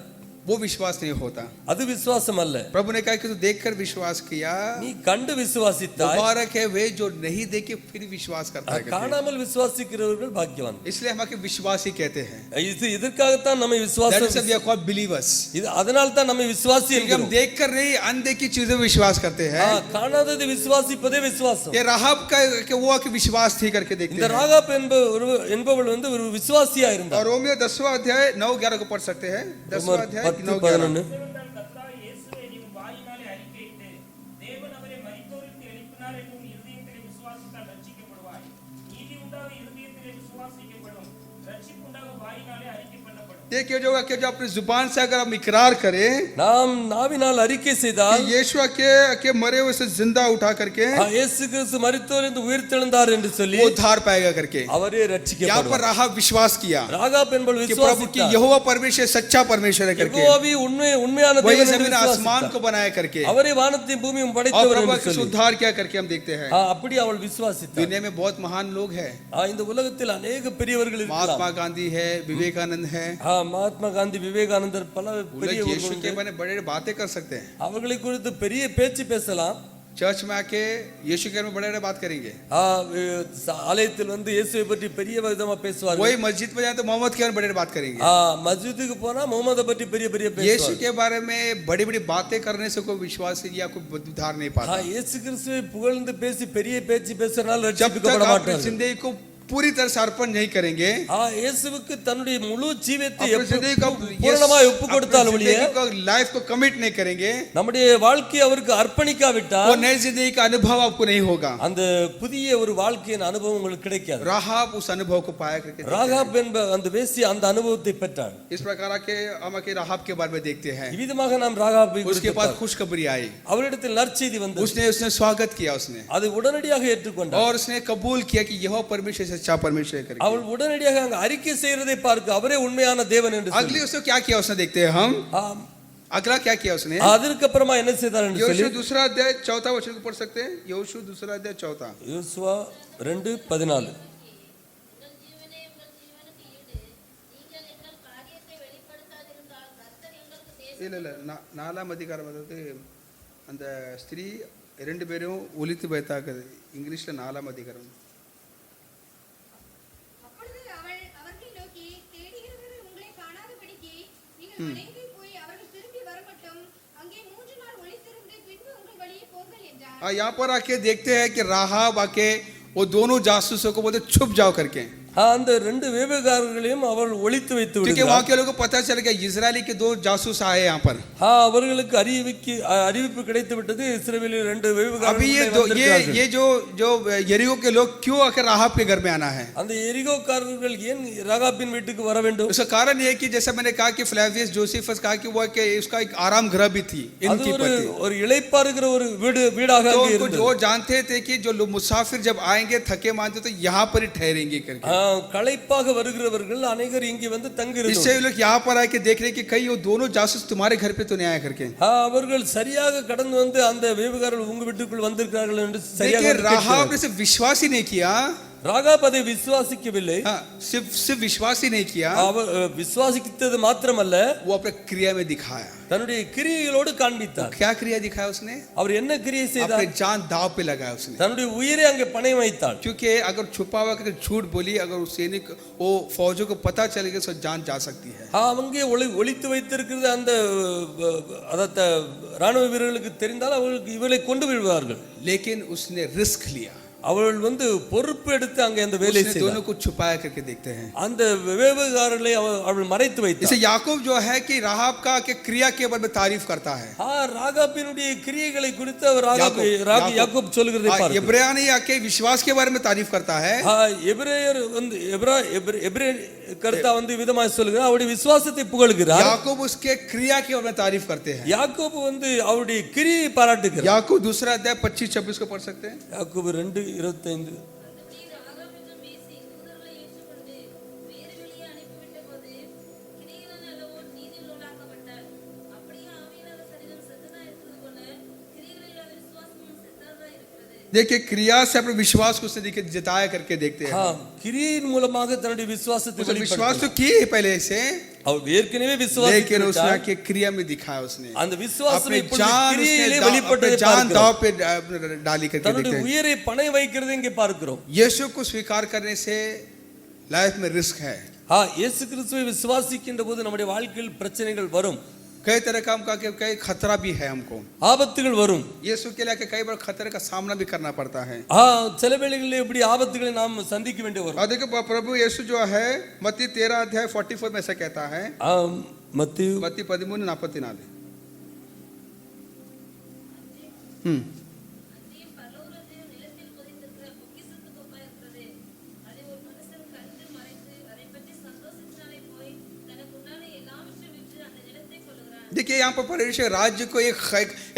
वो विश्वास नहीं होता। அது விசுவாசம் அல்ல. प्रभु ने कहा कि तू देखकर विश्वास किया, நீ கண்டு விசுவாசித்தாய். मुबारक है वे जो नहीं देखे फिर विश्वास करता है। காணாமல் விசுவாசிக்கிறவர்கள் பாக்கியவான். इसलिए हम आके विश्वासी कहते हैं। இதற்காகத்தான் நம்மை That விசுவாசம். is why we are called believers। அதனால தான் நம்மை விசுவாசி हम என்கிறோம். देखकर नहीं अनदेखी चीजों में विश्वास करते हैं। காணாததை விசுவாசிப்பதே விசுவாசம். ये राहाब का वो कि विश्वास थी करके देखते இந்த हैं। ராகாப் என்பவள் ஒரு விசுவாசியா இருந்தார். और रोमियो 10वां अध्याय 9-11 को पढ़ सकते हैं। 10वां अध्याय 9-11। देखिए जो अपनी जुबान से अगर हम इकरार करें நாம் நாவினால் அறிக்கை செய்தால் कि यीशु के मरे हुए से जिंदा उठा करके இயேசு கிறிஸ்து மரித்தோரிலிருந்து உயிர்த்தெழுந்தார் என்று சொல்லி वो उद्धार पाएगा करके। அவரே यहाँ ரட்சிக்கப்படுவார். पर राहाब विश्वास किया ராகாப் என்பவள் कि प्रभु की விசுவாசித்தாள். यहोवा परमेश्वर सच्चा परमेश्वर है करके। யெகோவாவே உண்மையான वही தேவன் என்று जमीन आसमान விசுவாசித்தாள். को बनाया करके அவரே வானத்தையும் பூமியும் और படைத்தவர் प्रभु என்று का சொல்லி उद्धार क्या करके हम देखते हैं। அப்படி அவள் விசுவாசித்தாள். दुनिया में बहुत महान लोग हैं। இந்த உலகத்தில் अनेक பெரியவர்கள் महात्मा இருக்கலாம். गांधी है, विवेकानंद है। மகாத்மா காந்தி, விவேகானந்தர் பல यीशु பெரியவர்கள் के बारे में बड़े बातें कर सकते हैं। அவர்களை குறித்து பெரிய பேச்சு பேசலாம். चर्च में आके यीशु के बारे में बड़े बात करेंगे। ஆலயத்தில் வந்து இயேசுவை பற்றி பெரிய விதமா பேசுவார்கள். वही मस्जिद में जाए तो मोहम्मद के बारे में बड़े बात करेंगे। மஸ்ஜிதுக்கு போனா முகமது பற்றி பெரிய यीशु பேசுவார்கள். के बारे में बड़ी बड़ी बातें करने से कोई विश्वास या कोई उद्धार नहीं पाता। இயேசு கிறிஸ்துவை புகழ்ந்து பேசி பெரிய பேச்சு பேசுறனால जब ரட்சிக்கப்பட तक अपनी மாட்டார்கள். जिंदगी को पूरी तरह से अर्पण नहीं करेंगे, இயேசுவுக்கு தன்னுடைய முழு ஜீவியத்தை अपनी जिंदगी को பூரணமாய் ஒப்பு கொடுத்தால் ஒழிய लाइफ को कमिट नहीं करेंगे, நம்முடைய வாழ்க்கையை அவருக்கு அர்ப்பணிக்காவிட்டால் वो नई जिंदगी का अनुभव आपको नहीं होगा। அந்த புதிய ஒரு வாழ்க்கையின் அனுபவம் உங்களுக்கு கிடைக்காது. राहाब उस अनुभव को पाया करके ராகாப் என்ப அந்த வேசி அந்த அனுபவத்தை பெற்றாள். इस प्रकार के हम के राहाब के बारे में देखते हैं। இவ்விதமாக நாம் ராகாபை उसके पास खुशखबरी आई, அவரிடத்தில் நற்செய்தி வந்தது. उसने स्वागत किया, उसने அது உடனடியாக ஏற்றுக்கொண்டார். और उसने कबूल किया कि यह परमेश्वर सच्चा परमेश्वर है। அவள் உடனடியாக அங்க அறிக்கை செய்யறதை பார்க்க அவரே உண்மையான தேவன் என்று சொல்லி. अगली उसने क्या किया उसने देखते हैं हम। अगला क्या किया उसने, அதற்கு அப்புறமா என்ன செய்தார் என்று சொல்லி यहोशू दूसरा अध्याय 4 वचन को पढ़ सकते हैं। यहोशू दूसरा अध्याय 4 யோசுவா 2:14. இல்ல நாலாம் அதிகாரம், அதாவது அந்த ஸ்திரீ ரெண்டு பேரும் ஒலித்து வைத்தாக்குது. இங்கிலீஷ்ல நாலாம் அதிகாரம். அப்பொழுது அவள் அவர்களை நோக்கி, தேடுகிறவர்கள் உங்களை காணாதபடிக்கு நீங்கள் மலைக்கு போய் அவர்கள் திரும்பி வரமட்டும் அங்கே 3 நாள் ஒளித்திருந்து பின்பு உங்கள் வழியே போங்கள் என்றார். यहाँ पर आके देखते हैं कि राहाब आके वो दोनों जासूसों को बोलते छुप जाओ करके, அந்த ரெண்டு வேவுகாரர்களையும் அவள் ஒளித்து வைத்து क्योंकि விடுகிறார். वहाँ के लोगों को पता चल गया इजरायली के 2 जासूस आए यहाँ पर। அவர்களுக்கு அறிவிப்பு கிடைத்து விட்டது, இஸ்ரவேலில் ரெண்டு अभी வேவுகாரர்கள் ये जो यरीहो के लोग क्यों आकर राहाब के घर में आना है, அந்த எரிகோக்காரர்கள் ஏன் ராகாபின் வீட்டுக்கு வர வேண்டும்? उसका कारण ये है कि जैसे मैंने कहा कि फ्लेवियस जोसेफस कहा कि वो कि उसका एक आराम गृह भी थी इनकी पत्नी। ஒரு இளைப்பாறுகிற ஒரு வீடாக அங்கே तो இருந்தது. वो जानते थे कि जो लोग मुसाफिर जब आएंगे थके मानते तो यहाँ पर ही ठहरेंगे करके, களைப்பாக வருகிறவர்கள் अनेகர் இங்கே வந்து தங்கி इससे இருந்தார்கள். लोग यहाँ पर आके देख रहे कि कहीं वो दोनों जासूस तुम्हारे घर पे तो नहीं आया करके। அவர்கள் சரியாக கடந்து வந்து அந்த வேவுகாரர்கள் உங்க வீட்டுக்குள் வந்திருக்கிறார்கள் என்று சரியாக देखिए राहाब கேட்கிறார்கள். ने सिर्फ विश्वास ही नहीं किया, ராகாப் அதை விசுவாசிக்கவில்லை. सिर्फ विश्वास ही नहीं किया, அவர் விசுவாசித்தது மாத்திரமல்ல, वो अपने क्रिया में दिखाया। தன்னுடைய கிரியைகளோடு காண்பித்தார். क्या क्रिया दिखाया उसने, அவர் என்ன கிரியை செய்தார்? अपने जान दाव पे लगाया उसने। தன்னுடைய உயிரை அங்கே பணயம் வைத்தார். क्योंकि अगर छुपा हुआ करके झूठ बोली, अगर उस सैनिक वो फौजों को पता चल गया तो जान जा सकती है। அவங்க ஒளித்து வைத்திருக்கிறது அந்த அத ராணுவ வீரர்களுக்கு தெரிந்தால் அவர்களுக்கு இவளை கொண்டு விடுவார்கள். लेकिन उसने रिस्क लिया, அவள் வந்து பொறுப்பு எடுத்து அங்கே அந்த வேலை उसने दोनों को छुपाया करके देखते हैं। அந்த வேவுகாரர்களை அவள் மறைத்து வைத்தார். इसे याकूब जो है कि राहाब का के क्रिया के बारे में तारीफ करता है। ராகாபினுடைய கிரியைகளை குறித்து அவர் யாக்கோப் சொல்கிறதை பார்க்கிறோம். इब्रानी आके विश्वास के बारे में तारीफ करता है। எபிரேயர் வந்து எபிரே கர்த்தா வந்து விதமாக சொல்கிறார், அவருடைய விசுவாசத்தை புகழ்கிறார். याकूब उसके क्रिया के बारे में तारीफ करते हैं। யாக்கோப் வந்து அவருடைய கிரியை பாராட்டுகிறார். याकूब दूसरा अध्याय 25-26 को पढ़ सकते हैं। யாக்கோபு 2:25. देखिए क्रिया से अपने विश्वास को उसने जताया करके देखते हैं। கிரியின் மூலமாக தன்னுடைய விசுவாசத்தை विश्वास तो किए पहले से, அவர் ஏற்கனவே लेकिन उसने விசுவாசித்தார். आके क्रिया में दिखाया उसने அந்த விசுவாசம் अपने இப்பொழுது जान கிரியையிலே उसने வெளிப்பட்டதை जान दाव பார்க்கிறோம். पे डाली करके தன்னுடைய देखते हैं। உயிரை பணயம் வைக்கிறதை இங்கே பார்க்கிறோம். यीशु को स्वीकार करने से लाइफ में रिस्क है। இயேசு கிறிஸ்துவை விசுவாசிக்கின்ற போது நம்முடைய வாழ்க்கையில் பிரச்சனைகள் வரும், कई तरह का हमका कई खतरा भी है, हमको ஆபத்துகள் வரும். यीशु के लिए कई बार खतरे का सामना भी करना पड़ता है। சில வேளைகளில் இப்படி ஆபத்துகளை நாம் சந்திக்க வேண்டி வரும். और देखो प्रभु यीशु जो है मत्ती 13 अध्याय 44 में ऐसा कहता है। மத்தேயு मत्ती 13:44। देखिए यहाँ पर परमेश्वर राज्य को एक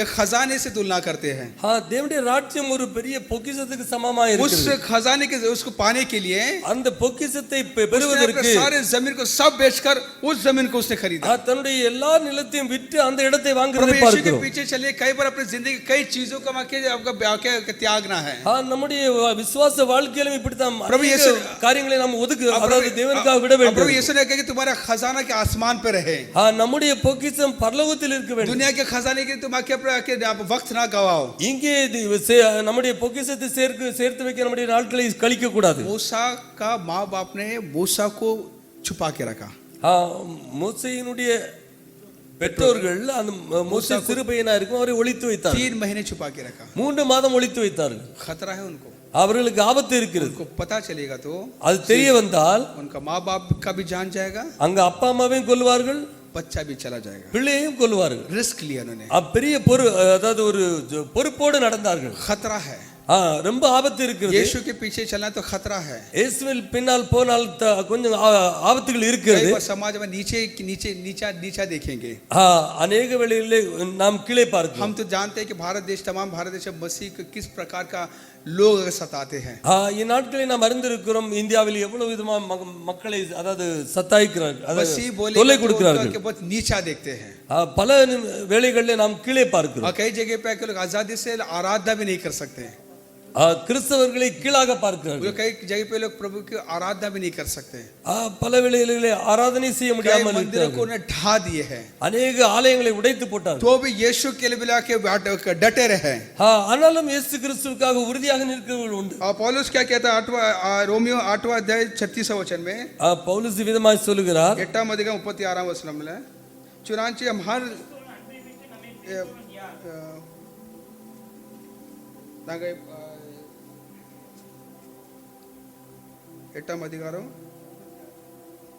खजाने से तुलना करते हैं। தேவனுடைய ராஜ்யம் ஒரு பெரிய பொக்கிஷத்துக்கு சமமாக இருக்கிறது. उस खजाने के उसको पाने के लिए அந்த பொக்கிஷத்தை பெறுவதற்கு सारे जमीन को सब बेचकर उस जमीन को उसने खरीदा। தன்னுடைய எல்லா நிலத்தையும் விற்று அந்த இடத்தை வாங்குறதை प्रभु यीशु के பார்க்கிறோம். पीछे चलिए, कई बार अपनी जिंदगी कई चीजों को आपका त्यागना है। நம்முடைய விசுவாச வாழ்க்கையிலும் இப்படித்தான் प्रभु यीशु காரியங்களை நாம் அதாவது தேவனுக்காக விட வேண்டும். प्रभु यीशु ने कहा कि तुम्हारा खजाना के आसमान पे रहे। நம்முடைய பொக்கிஷம் பரலோகத்தில் இருக்க வேண்டும். दुनिया के खजाने के तुम आके वक्त ना गवाओ। இங்கே நம்முடைய பொக்கிஷத்தை சேர்த்து வைக்க நம்முடைய நாட்களை கழிக்க கூடாது. मूसा का माँ बाप ने मूसा को छुपा के रखा। மோசேயினுடைய பெற்றோர்கள் அந்த மோசே சிறு பையனா இருக்கும் அவரை ஒளித்து வைத்தார்கள். 3 महीने छुपा के रखा। 3 மாதம் ஒளித்து வைத்தார்கள். खतरा है उनको। அவர்களுக்கு ஆபத்து இருக்கிறது. उनको पता चलेगा तो அது தெரிய வந்தால் उनका माँ बाप का भी जान जाएगा, அங்க அப்பா அம்மாவையும் கொல்லுவார்கள், बच्चा भी चला जाएगा। பிள்ளையையும் கொல்லுவார்கள். रिस्क लिया उन्होंने, பெரிய அதாவது ஒரு பொறுப்போடு நடந்தார்கள். खतरा है। ரொம்ப ஆபத்து இருக்கிறது. यीशु के पीछे चलना तो खतरा है। இயேசுவில் பின்னால் போனால் கொஞ்சம் ஆபத்துகள் இருக்கிறது. कई बार समाज में नीचा देखेंगे। अनेक வேளைகளிலே நாம் கீழே பார்க்கிறோம். हम तो जानते हैं कि तमाम भारत देश में मसीह को किस प्रकार का लोग सताते हैं। இந்நாட்களில் நாம் அறிந்திருக்கிறோம் இந்தியாவில் எவ்வளவு விதமான மக்களை அதாவது சத்தாய்க்கிறார்கள், मसीह बोले தொல்லை கொடுக்கிறார்கள். कि बहुत नीचा देखते हैं। பல வேளைகளில் நாம் கீழே பார்க்கிறோம். कई जगह पे लोग आजादी से आराधना भी नहीं कर सकते हैं। கிறிஸ்தவர்களை கீழாக பார்க்கிறார்கள். कई जगह पे लोग प्रभु की आराधना भी नहीं कर सकते। பல வேளைகளிலே ஆராதனை செய்ய முடியாமல் मंदिरों को उन्हें ढा दिए हैं, अनेक ஆலயங்களை உடைத்து போட்டார்கள். तो भी यीशु के लिए मिला के डटे रहे। ஆனாலும் இயேசு கிறிஸ்துவுக்காக உறுதியாக நிற்கிறவர்கள் உண்டு. पौलुस क्या कहता है रोमियो 8वां अध्याय 36वां वचन में, பவுலஸ் விதமாய் சொல்லுகிறார், 8ஆம் அதிகாரம் 36ஆம் வசனம்ல चुनांची हम हर நாங்கள் 8ஆம் அதிகாரம்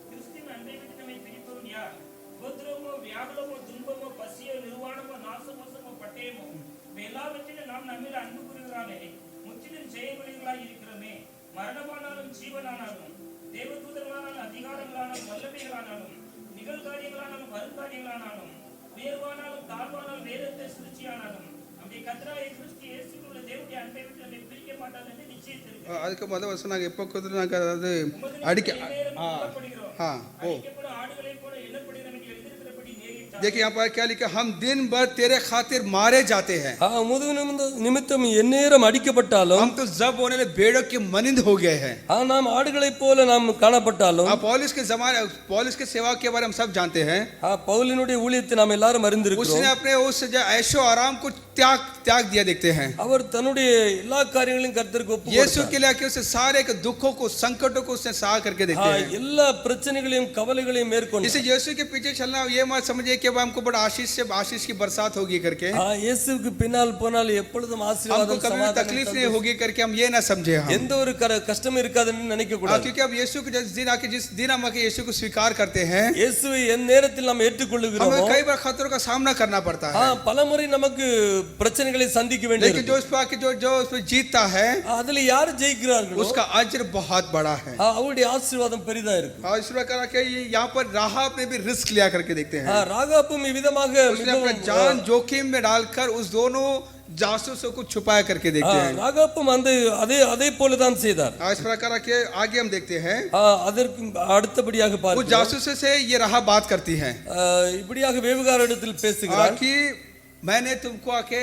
கிறிஸ்துவின் அன்பை விட்டு நம்மை பிரிப்பவன் யார்? உபத்திரவமோ வியாகுலமோ துன்பமோ பசியோ நிர்வாணமோ நாசமோசமோ பட்டயமோ எல்லாவற்றிலும் நாம் நம்மில் அன்பு கூறுகிறானே முற்றிலும் ஜெயவழிகளாய் இருக்கிறோமே. மரணமானாலும் ஜீவனானாலும் தேவதூதர்களானாலும் அதிகாரங்களானாலும் வல்லமைகளானாலும் நிகழ்காரியங்களானாலும் வருங்காரியங்களானாலும் உயர்வானாலும் தாழ்வானாலும் வேதத்தை சுருச்சியானாலும் நம்முடைய கர்த்தராகிய கிறிஸ்து இயேசுவில் உள்ள தேவனுடைய அன்பை விட்டு நம்மை பிரிக்க மாட்டாது என்று நிச்சயித்திருக்கிறோம். அதுக்கு முதல் வருஷம் நாங்கள் எப்போ நாங்கள் அதாவது அடிக்க देखिए यहाँ पर क्या लिखा, हम दिन भर तेरे खातिर मारे जाते हैं। முதுகு நிமித்தம் எந்நேரம் அடிக்கப்பட்டாலும் हम तो जब होने लगे भेड़ों के मनिंद हो गए हैं। நாம் ஆடுகளைப் போல நாம் காணப்பட்டாலும் पौलुस के सेवा के बारे में सब जानते हैं। பவுலினுடைய ஊழியத்தை நாம் எல்லாரும் அறிந்திருக்கிறோம். उसने अपने उस ऐशो आराम को त्याग दिया देखते हैं। அவர் தன்னுடைய எல்லா காரியங்களையும் கர்த்தருக்கு ஒப்பு கொடுத்தார். यीशु के लिए कि उसे सारे के दुखों को संकटों को उसने सहा करके देखते हैं। எல்லா பிரச்சனைகளையும் कवலைகளையும் மேற்கொண்டார். इसे यीशु के पीछे चलना ये मत समझिए कि हमको बड़ा आशीष की बरसात होगी करके। இயேசுவுக்கு பின்னால் போனால் எப்பொழுதும் ஆசீர்வாதம் कभी तकलीफ नहीं होगी करके हम ये ना समझे। हम எந்த ஒரு கஷ்டம் இருக்காதுன்னு நினைக்க கூடாது. क्योंकि अब यीशु को जिस दिन हम यीशु को स्वीकार करते हैं, இயேசுவை எந்த நேரத்தில் நாம் ஏற்றுக்கொள்கிறோமோ हमें कई बार खतरों का सामना करना पड़ता है। பலமுறை நமக்கு பிரச்சனைகளை சந்திக்க வேண்டியது. लेकिन जो उस पर जो उसमें जीतता है, அதுல யார் ஜெயிக்கிறார்களோ उसका अजर बहुत बड़ा है। அவருடைய ஆசீர்வாதம் பெரிதா இருக்கு. इस प्रकार के यहाँ पर राहाब ने भी रिस्क लिया करके देखते हैं। ராகாபும் விதமாக उसने अपना जान जोखिम में डालकर उस दोनों जासूसों को छुपाया करके देखते हैं। ராகாபும் அதே போலதான் செய்தார். इस प्रकार के आगे हम देखते हैं, அதற்கு அடுத்தபடியாக उस பார்க்கிறோம், जासूसों से ये राहाब बात करती है இப்படியாக வேவுகாரரிடத்தில் பேசுகிறார் कि मैंने तुमको आके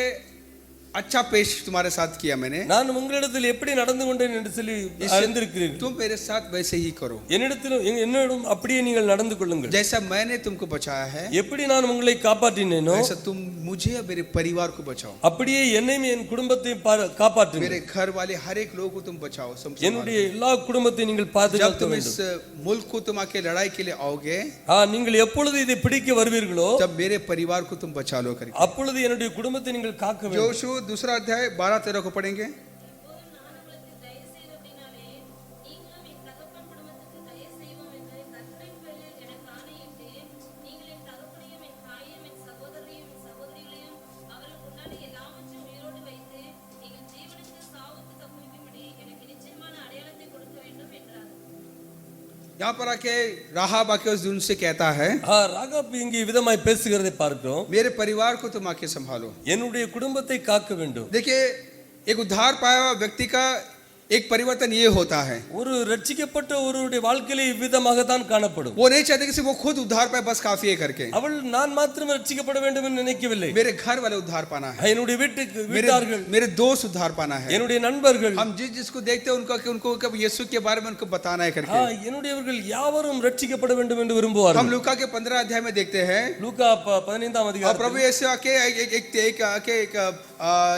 अच्छा पेश तुम्हारे साथ किया, मैंने நான் உங்களிடத்தில் எப்படி நடந்து கொண்டேன் என்று சொல்லி அறிந்திருக்கிறீர்கள். तुम मेरे साथ वैसे ही करो, என்னிடம் அப்படியே நீங்கள் நடந்து கொள்ளுங்கள். जैसा मैंने तुमको बचाया है எப்படி நான் உங்களை காப்பாற்றினேனோ वैसा तुम मुझे और मेरे परिवार को बचाओ। அப்படியே என்னையும் என் குடும்பத்தையும் காப்பாற்றுங்கள். मेरे घर वाले हर एक लोग को तुम बचाओ। என்னுடைய எல்லா குடும்பத்தையும் நீங்கள் जब பாதுகாக்க तुम வேண்டும். इस मुल्क को तुम आके लड़ाई के लिए आओगे, நீங்கள் எப்பொழுது இதை பிடிக்க வருவீர்களோ जब मेरे परिवार को तुम बचा लो करके। அப்பொழுது என்னுடைய குடும்பத்தை நீங்கள் காக்க வேண்டும். யோசு दूसरा अध्याय 12-13 को पढ़ेंगे। यहाँ पर आके राहाब आके उस दिन से कहता है, ராகாப் இங்கே விதமாய் பேசுகிறதை பார்க்கிறோம், मेरे परिवार को तुम आके संभालो। என்னுடைய குடும்பத்தை காக்க வேண்டும். देखिए, एक उद्धार पाया हुआ व्यक्ति का एक परिवर्तन ये होता है, ஒரு ரட்சிக்கப்பட்ட ஒருவருடைய வாழ்க்கையில இவ்விதமாக தான் காணப்படும். वो नहीं चाहते कि वो खुद उद्धार पाए बस काफी है करके। அவள் நான் மாத்திரம் ரட்சிக்கப்பட வேண்டும் என்று நினைக்கவில்லை, मेरे घर वाले उद्धार पाना है, என்னுடைய வீட்டார்கள், मेरे दोस्त उद्धार पाना है, என்னுடைய नண்பர்கள், हम जिसको देखते हैं उनको कब यीशु के बारे में उनको बताना है करके। என்னுடையவர்கள் யாவரும் ரட்சிக்கப்பட வேண்டும் என்று விரும்புவார்கள். हम लूका के 15 अध्याय में देखते हैं, லூக்கா 15ஆம் और அதிகாரம், प्रभु यीशु आके एक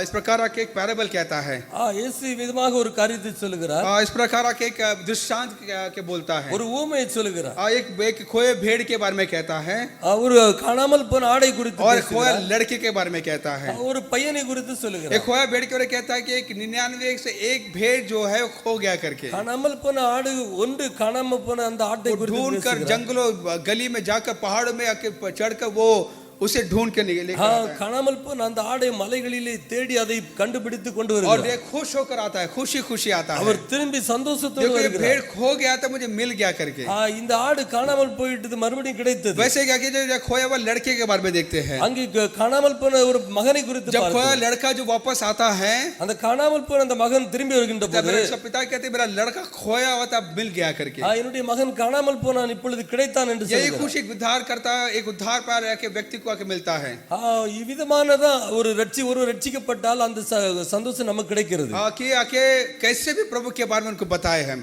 इस प्रकार आके एक पैराबल कहता है। இயேசு விதமாக ஒரு காரியத்தை சொல்லுகிறார், इस प्रकार के एक दृष्टांत के बोलता है। ஒரு ஊமையை சொல்லுகிறார், एक खोए भेड़ के बारे में कहता है ஒரு காணாமல் போன ஆடை குறித்து और பேசுகிறார், खोया लड़के के बारे में कहता है। ஒரு பையனை குறித்து एक சொல்லுகிறார்। खोया भेड़ के बारे में कहता है कि एक 99 से एक भेड़ जो है वो खो गया करके காணாமல் போன ஆடு ஒன்று காணாமல் போன அந்த ஆட்டை वो குறித்து ढूंढ कर பேசுகிறார்। जंगलों गली में जाकर पहाड़ों में आके चढ़कर वो उसे ढूंढ के लेकर आता है। காணாமல் போன அந்த ஆடை மலைகளிலே தேடி அதை கண்டுபிடித்து கொண்டு और வருகிறார்। ये खुश होकर आता है, खुशी खुशी आता है। அவர் திரும்பி சந்தோஷத்தோடு देखो ये வருகிறார்। भेड़ खो गया था, मुझे मिल गया करके। இந்த ஆடு காணாமல் போயிட்டது, மறுபடியும் கிடைத்தது। वैसे क्या कि जो खोया हुआ लड़के के बारे में देखते हैं। அங்கே காணாமல் போன ஒரு மகனை குறித்து जब खोया பார்க்கிறோம்। लड़का जो वापस आता है, அந்த காணாமல் போன அந்த மகன் திரும்பி வருகின்ற तब போது मेरा पिता कहते हैं मेरा लड़का खोया हुआ था, मिल गया करके। என்னுடைய மகன் காணாமல் போனான், இப்பொழுது கிடைத்தான் என்று यही சொல்கிறார்। खुशी उद्धार करता है, एक उद्धार पाया के व्यक्ति को आके मिलता है। இவ்விதமானதான் ஒரு ரட்சிக்கப்பட்டால் அந்த சந்தோஷம் நமக்கு கிடைக்கிறது। कि आके कैसे भी प्रभु के बारे में उनको बताए हम,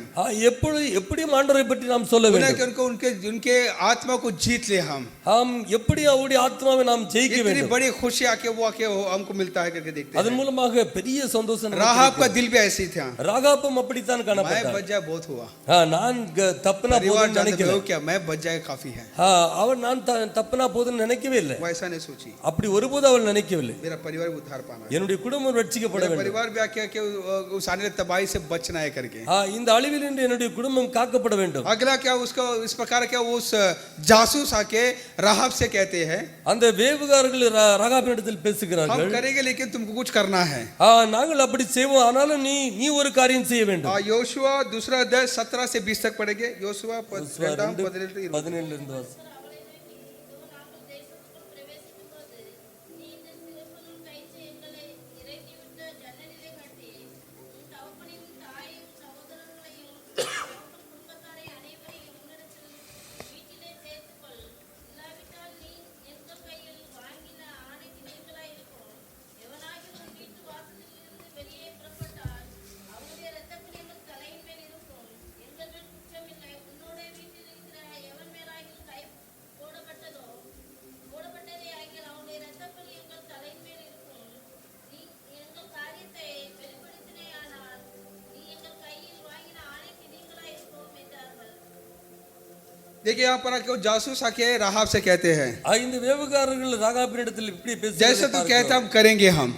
எப்படியும் ஆண்டவரை பற்றி நாம் சொல்ல வேண்டும்। उनको उनके उनके आत्मा को जीत ले हम எப்படி அவருடைய ஆத்மாவை நாம் ஜெயிக்க इतनी வேண்டும்। बड़ी खुशी आके वो आके हमको मिलता है करके देखते அதன் हैं। மூலமாக பெரிய சந்தோஷம் நமக்கு राहाब का கிடைக்கிறது। दिल भी ऐसी था, ராகாபும் அப்படித்தான் मैं காணப்பட்டார்। बच जाए बहुत हुआ, நான் தப்புனா परिवार போதும்னு जानते நினைக்கல। हो क्या, मैं बच जाए काफी है, அவன் நான் தப்புனா போதும்னு நினைக்கவே இல்லை। वो ऐसा नहीं सोची। அப்படி ஒருபோது அவள் நினைக்கவில்லை, मेरा परिवार उद्धार पाना है, என்னுடைய குடும்பம் ரட்சிக்கப்பட मेरा வேண்டும், परिवार भी आके आके उस आने वाली तबाही से बचना है करके। இந்த அழிவில் இருந்து என்னுடைய குடும்பம் காக்கப்பட வேண்டும்। अगला क्या उसको इस प्रकार क्या उस जासूस आके राहाब से कहते हैं, அந்த வேவுகாரர்கள் ராகாபினிடத்தில் हम பேசுகிறார்கள், करेंगे लेकिन तुमको कुछ करना है। நாங்கள் அப்படி செய்வோம், ஆனாலும் நீ ஒரு காரியம் செய்ய வேண்டும்। योशुआ दूसरा अध्याय 17 से 20 तक पढ़ेंगे। योशुआ 17 17 இருந்து வாசி। நாங்கள் தேசத்துக்குள் பிரவேசிக்கும்போது நீ இந்த சிவப்பனும் கயிற்று எங்களை இறக்கிவிட்ட ஜன்னலிலே கட்டி உன் தகப்பனையும் தாயையும் சகோதரர்களையும் தகப்பன் குடும்பத்தாரை அனைவரையும் உன்னிடத்தில் வீட்டிலே சேர்த்துக்கொள். இல்லாவிட்டால் நீ எங்கள் கையில் வாங்கின ஆணைக்கு நீங்களாயிருக்கும். எவனாகிலும் உன் வீட்டு வாசலிலிருந்து வெளியே புறப்பட்டால் அவனுடைய இரத்தப்படி எங்கள் தலையின் மேல் இருக்கும். எங்கள் மேல் குற்றமில்லை. உன்னோட வீட்டில் இருக்கிற எவன் மேலாகிலும் கை போடப்பட்டதே ஆகிய அவனுடைய இரத்தப்படி எங்கள் தலையின் மேல் இருக்கும். நீ எங்கள் காரியத்தை வெளிப்படுத்தினேயானால் நீ எங்கள் கையில் வாங்கின ஆணைக்கு நீங்களாயிருக்கும் என்றார்கள். देखिए यहाँ पर आके वो जासूस आके राहाब से कहते हैं, இந்த வேவுகாரர்கள் ராகாபினிடத்தில் இப்படி जैसे तू कहता हम करेंगे हम,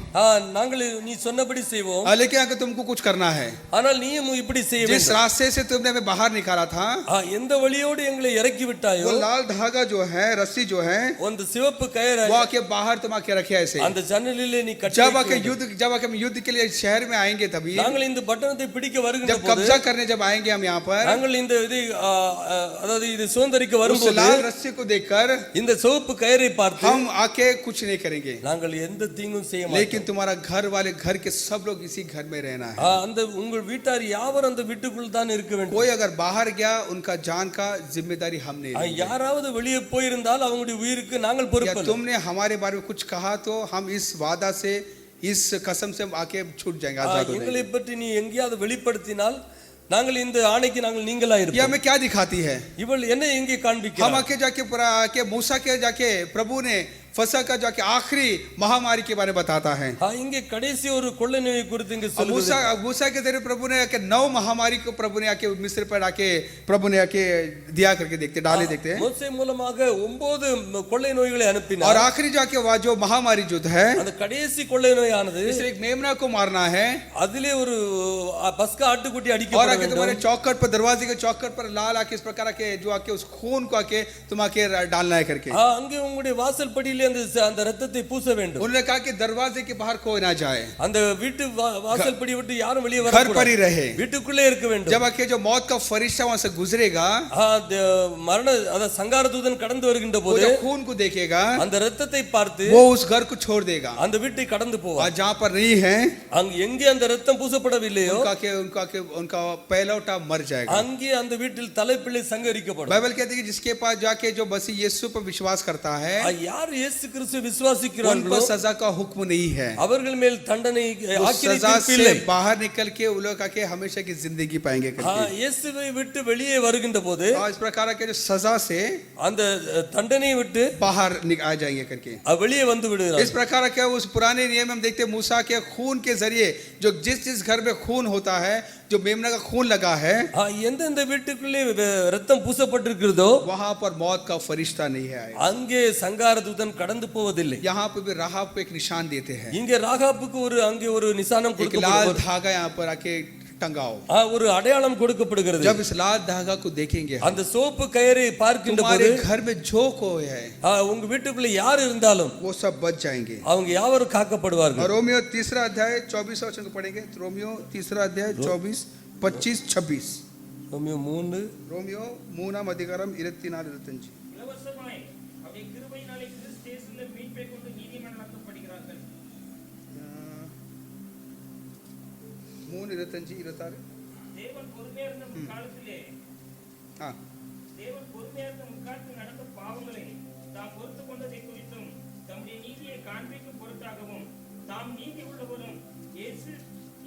நாங்கள் நீ சொன்னபடி செய்வோம், लेकिन आके तुमको कुछ करना है। ஆனால் நீயும் இப்படி செய்ய जिस வேண்டும்। रास्ते से तुमने हमें बाहर निकाला था, எந்த வழியோடு எங்களை इறக்கி விட்டாயோ वो लाल धागा जो है, रस्सी जो है, அந்த சிவப்பு கயிறை वो आके बाहर तुम आके रखे ऐसे। அந்த ஜன்னலிலே நீ கட்டி जब வைக்க आके வேண்டும்। जब आके हम युद्ध के लिए शहर में आएंगे, तभी நாங்கள் இந்த பட்டணத்தை பிடிக்க வருகின்ற जब போது, कब्जा करने जब आएंगे हम यहाँ पर, நாங்கள் இந்த இது அதாவது இது சுதந்திரிக்க उस வரும்போது लाल रस्सी को देखकर இந்த சிவப்பு கயிறை பார்த்து हम आके कुछ नहीं करेंगे, நாங்கள் எந்த தீங்கும் செய்ய लेकिन மாட்டோம்। तुम्हारा घर वाले घर के सब लोग इसी घर में रहना है। அந்த உங்கள் வீட்டார் யாவரும் அந்த வீட்டுக்குள் தான் இருக்க வேண்டும்। कोई अगर बाहर गया, उनका जान का जिम्मेदारी हम नहीं लेंगे। யாராவது வெளியே போயிருந்தால் அவங்களுடைய உயிருக்கு நாங்கள் या பொறுப்பு। तुमने हमारे बारे में कुछ कहा तो हम इस वादा से, इस कसम से हम आके छूट जाएंगे, आजाद हो எங்களை जाएंगे। பற்றி நீ எங்கேயாவது வெளிப்படுத்தினால் நாங்கள் இந்த ஆணைக்கு நாங்கள் நீங்களா ये இருப்போம்। हमें क्या दिखाती है? இவள் என்ன எங்கே हम காண்பிக்கிறார்? आके जाके मूसा के जाके प्रभु ने फसह का जाके आखिरी महामारी के बारे में बताता है। இங்கே கடைசி ஒரு கொள்ளை நோயை குறித்து இங்கே और சொல்லுகிறது। मूसा के जरिए प्रभु ने आके 9 महामारी को प्रभु ने आके मिस्र पर आके प्रभु ने आके दिया करके देखते डाले देखते हैं। மோசே மூலமாக 9 கொள்ளை நோய்களை और அனுப்பினார்। आखिरी जाके वह जो महामारी जो है, அந்த கடைசி கொள்ளை நோயானது इसलिए एक मेमना को मारना है, அதிலே ஒரு பஸ்கா ஆட்டுக்குட்டி और அடிக்கப்பட आके तुम्हारे வேண்டும்। चौखट पर, दरवाजे के चौखट पर लाल आके इस प्रकार के जो आके उस खून को आके तुम आके डालना है करके। அங்கே உங்களுடைய வாசல் படியிலே அந்த ரத்தத்தை பூச வேண்டும்। उन्होंने कहा कि दरवाजे के बाहर कोई ना जाए, அந்த வீட்டு வாசல் படி விட்டு யாரும் வெளியே घर पर வரக்கூடாது, ही रहे। வீட்டுக்குள்ளே இருக்க வேண்டும்। जब आके जो मौत का फरिश्ता वहां से गुजरेगा, மரண அத சங்கார தூதன் கடந்து வருகின்ற वो போது जो खून को देखेगा, அந்த ரத்தத்தை பார்த்து वो उस घर को छोड़ देगा। அந்த வீட்டை கடந்து போவார்। और जहाँ पर नहीं है, அங்க எங்கே அந்த ரத்தம் பூசப்படவில்லையோ उनका पहलौटा मर जाएगा। அங்கே அந்த வீட்டில் தலைப்பிள்ளை சங்கரிக்கப்படும்। बाइबल कहती है कि जिसके पास जाके जो मसीह यीशु पर विश्वास करता है, யார் இயேசு இயேசு கிறிஸ்துவை उन விசுவாசிக்கிறார்களோ पर सजा का हुक्म नहीं है। அவர்கள் மேல் தண்டனை वो ஆக்கினை सजा தீர்ப்பு से இல்லை. बाहर निकल के वो लोग आके हमेशा की जिंदगी पाएंगे करके। இயேசுவை விட்டு வெளியே வருகின்ற போது और इस प्रकार के जो सजा से அந்த தண்டனையை விட்டு बाहर आ जाएंगे करके। வெளியே வந்து விடுகிறார். इस प्रकार के उस पुराने नियम में हम देखते हैं मूसा के खून के जरिए जो जिस घर में खून होता है, जो मेमना का खून लगा है, எந்தெந்த வீட்டுக்குள்ளே ரத்தம் பூசப்பட்டிருக்கிறதோ वहां पर मौत का फरिश्ता नहीं है। அங்கே சங்கார தூதன் கடந்து போவதில்லை. यहाँ पे भी राहाब को एक निशान देते हैं, இங்கே ராகாபுக்கு அங்கே ஒரு நிசானம் एक लाल கொடுக்கப்படுகிறது. धागा यहाँ पर आके टंगाओ। ஒரு அடையாளம் கொடுக்கப்படுகிறது. जब इस लाल धागा को देखेंगे, அந்த சோப்பு கயிறை பார்க்கின்ற போது तुम्हारे घर में जो कोई है உங்க வீட்டுக்குள்ள யார் இருந்தாலும் वो सब बच जाएंगे। அவங்க யாவரும் காக்கப்படுவார்கள். और रोमियो 3 अध्याय 24 वचन को पढ़ेंगे। रोमियो 3 अध्याय 24, 25, 26। Romeo 3 Romeo 3 अधिकारम 24, 25। இலவசமாய் அவருடைய கிருபையினாலே கிறிஸ்து இயேசுவிலே மீட்பை கொண்டு நீதிமானாக்கப்படுகிறார்கள். 3, 25, 26। தேவன் பொறுமையா இருந்த முற்காலத்திலே हाँ, தேவன் பொறுமையா இருந்த முற்காலத்தில் நடந்த பாவங்களை தாம் பொறுத்து கொண்டதை குறித்தும் தம்முடைய நீதியை காண்பிக்கும் பொருட்டாகவும் தாம் நீதி உள்ளவரும்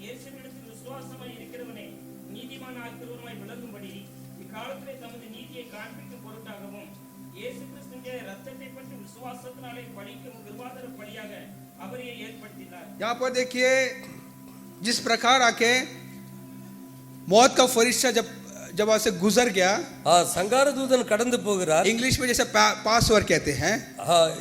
இயேசுவிடத்தில் விசுவாசமாய் இருக்கிறவனை நீதிமான் ஆக்கிறவருமாய் விளங்கும்படி இக்காலத்திலே தமது நீதியை காண்பிக்கும் பொருட்டாகவும் இயேசு கிறிஸ்துவின் ரத்தத்தை பற்றி விசுவாசத்தினாலே பழிக்கும் கிருபாதார பலியாக அவரையே ஏற்படுத்தினார். यहाँ पर देखिए जिस प्रकार आके मौत का फरिश्ता जब वहां से गुजर गया, சங்கார தூதன் கடந்து போகிறார். इंग्लिश में जैसे पासवर्ड कहते हैं,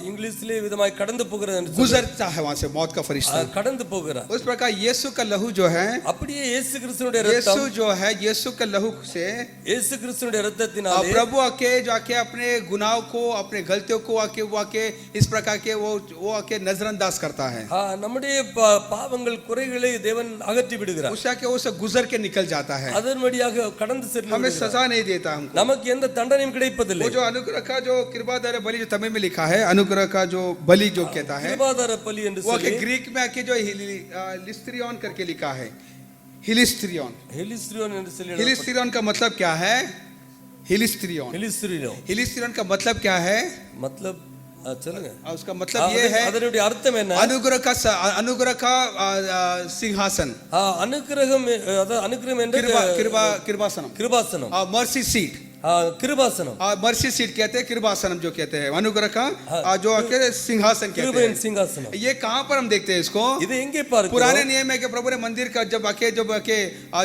இங்கிலீஷ்ல விதமாய் கடந்து போகிறது என்று गुजरता है वहां से मौत का फरिश्ता। கடந்து போகிறார். उस प्रकार यीशु का लहू जो है, அப்படியே இயேசு கிறிஸ்துவினுடைய ரத்தம், यीशु जो है, यीशु का लहू से இயேசு கிறிஸ்துவினுடைய ரத்தத்தினாலே प्रभु आके जो आके अपने गुनाहों को, अपने गलतियों को आके वो आके इस प्रकार के वो आके नजरअंदाज करता है। நம்முடைய பாவங்கள் குறைகளை தேவன் அகற்றி விடுகிறார். उससे आके वो सब गुजर के निकल जाता है, அதன் வழியாக கடந்து சென்று हमें सजा नहीं देता हमको। நமக்கு எந்த தண்டனையும் கிடைப்பதில்லை. वो जो अनुग्रह का जो कृपादार बलि जो तमिल में लिखा है, अनुग्रह का जो बलि जो कहता है, கிருபாதார பலி என்று वो आके சொல்லி ग्रीक में आके जो हिलिस्त्रियन करके लिखा है, हिलिस्त्रियन। ஹெலிஸ்திரியோன் என்று சொல்லி हिलिस्त्रियन का मतलब क्या है? हिलिस्त्रियन, ஹெலிஸ்திரியோன் हिलिस्त्रियन का मतलब क्या है? मतलब சொல்லுங்க. और उसका मतलब ये है அதனுடைய அர்த்தம் என்ன? अनुग्रह का सिंहासन, அனுக்கிரகம், அதாவது அனுக்கிரகம் என்று कृपासनम, கிருபாசனம், मर्सी सीट, கிருபாசனம், मर्सी सीट कहते हैं, कृपासनम जो कहते हैं, अनुग्रह का जो आके सिंहासन कहते கிருபையின் हैं। சிங்காசனம். ये कहाँ पर हम देखते हैं इसको? இது எங்கே பார்க்கிறோம்? पुराने नियम में कि प्रभु ने मंदिर का जब आके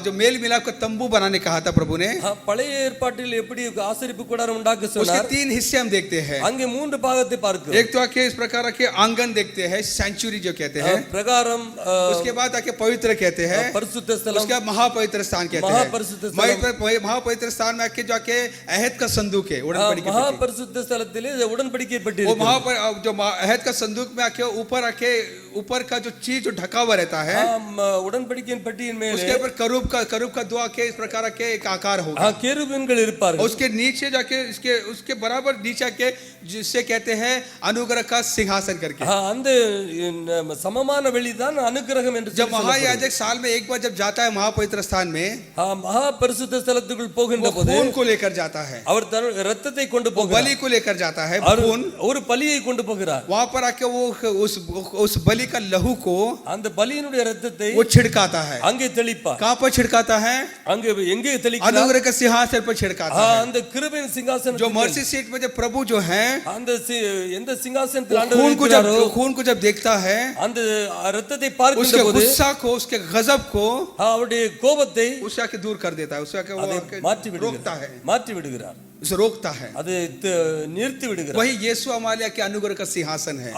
जो मेल मिलाप का तंबू बनाने कहा था प्रभु ने, பழைய ஏற்பாட்டில் எப்படி ஆசரிப்பு கூடாரம் உண்டாக்க उसके சொன்னார், 3 हिस्से हम देखते हैं। அங்கே 3 பாகத்தை பார்க்கிறோம். एक तो आके इस प्रकार के आंगन देखते हैं, सेंचुरी जो कहते हैं, பிரகாரம், उसके बाद आके पवित्र कहते हैं, பரிசுத்த ஸ்தலம், उसके बाद महापवित्र स्थान कहते महापरिशुद्ध हैं। स्थल। महापवित्र स्थान में आके जाके अहद का संदूक है, उड़नपड़ी की மகா पेटी। பரிசுத்த ஸ்தலத்திலே உடன்படிக்கை वो பெட்டி जो अहद का संदूक में आके ऊपर का जो चीज जो ढका हुआ रहता है, உடன்படிக்கையின் பெட்டியின் மேலே उसके ऊपर करूब का दुआ के इस प्रकार के एक आकार होगा। கேருபீன்கள் இருப்பார்கள். उसके नीचे जाके उसके बराबर नीचे आके जिसे कहते हैं अनुग्रह का सिंहासन करके। அந்த சமமான வெளிதான் அனுக்கிரகம் என்று जब महायाजक साल में एक बार जब जाता है महापवित्र स्थान में, மகா பரிசுத்த ஸ்தலத்துக்குள் போகின்ற वो போது खून को लेकर जाता है, அவர் ரத்தத்தை கொண்டு वो போகிறார், बलि को लेकर जाता है, அவர் खून। ஒரு பலியை கொண்டு போகிறார். वहां पर आके वो उस बलि का लहू को அந்த பலியினுடைய ரத்தத்தை वो छिड़काता है। அங்கே தெளிப்பார். कहां पर छिड़काता है? அங்கே எங்கே தெளிக்கிறார்? अनुग्रह के सिंहासन पर छिड़काता है। அந்த கிருபையின் சிங்காசனம், जो मर्सी सीट में जब प्रभु जो है அந்த எந்த சிங்காசனத்தில் वो ஆண்டவர் இருக்கிறாரோ, खून को जब देखता है, அந்த ரத்தத்தை பார்க்கின்ற उसके போது गुस्सा को, उसके गजब को அவருடைய கோபத்தை उसे आके दूर कर देता है, उसे आके वो அதை आके மாற்றி रोकता है, விடுகிறார், மாற்றி விடுகிறார், उसे रोकता है। அதை நிறுத்தி விடுகிறார். वही यीशु हमारे के अनुग्रह का सिंहासन है,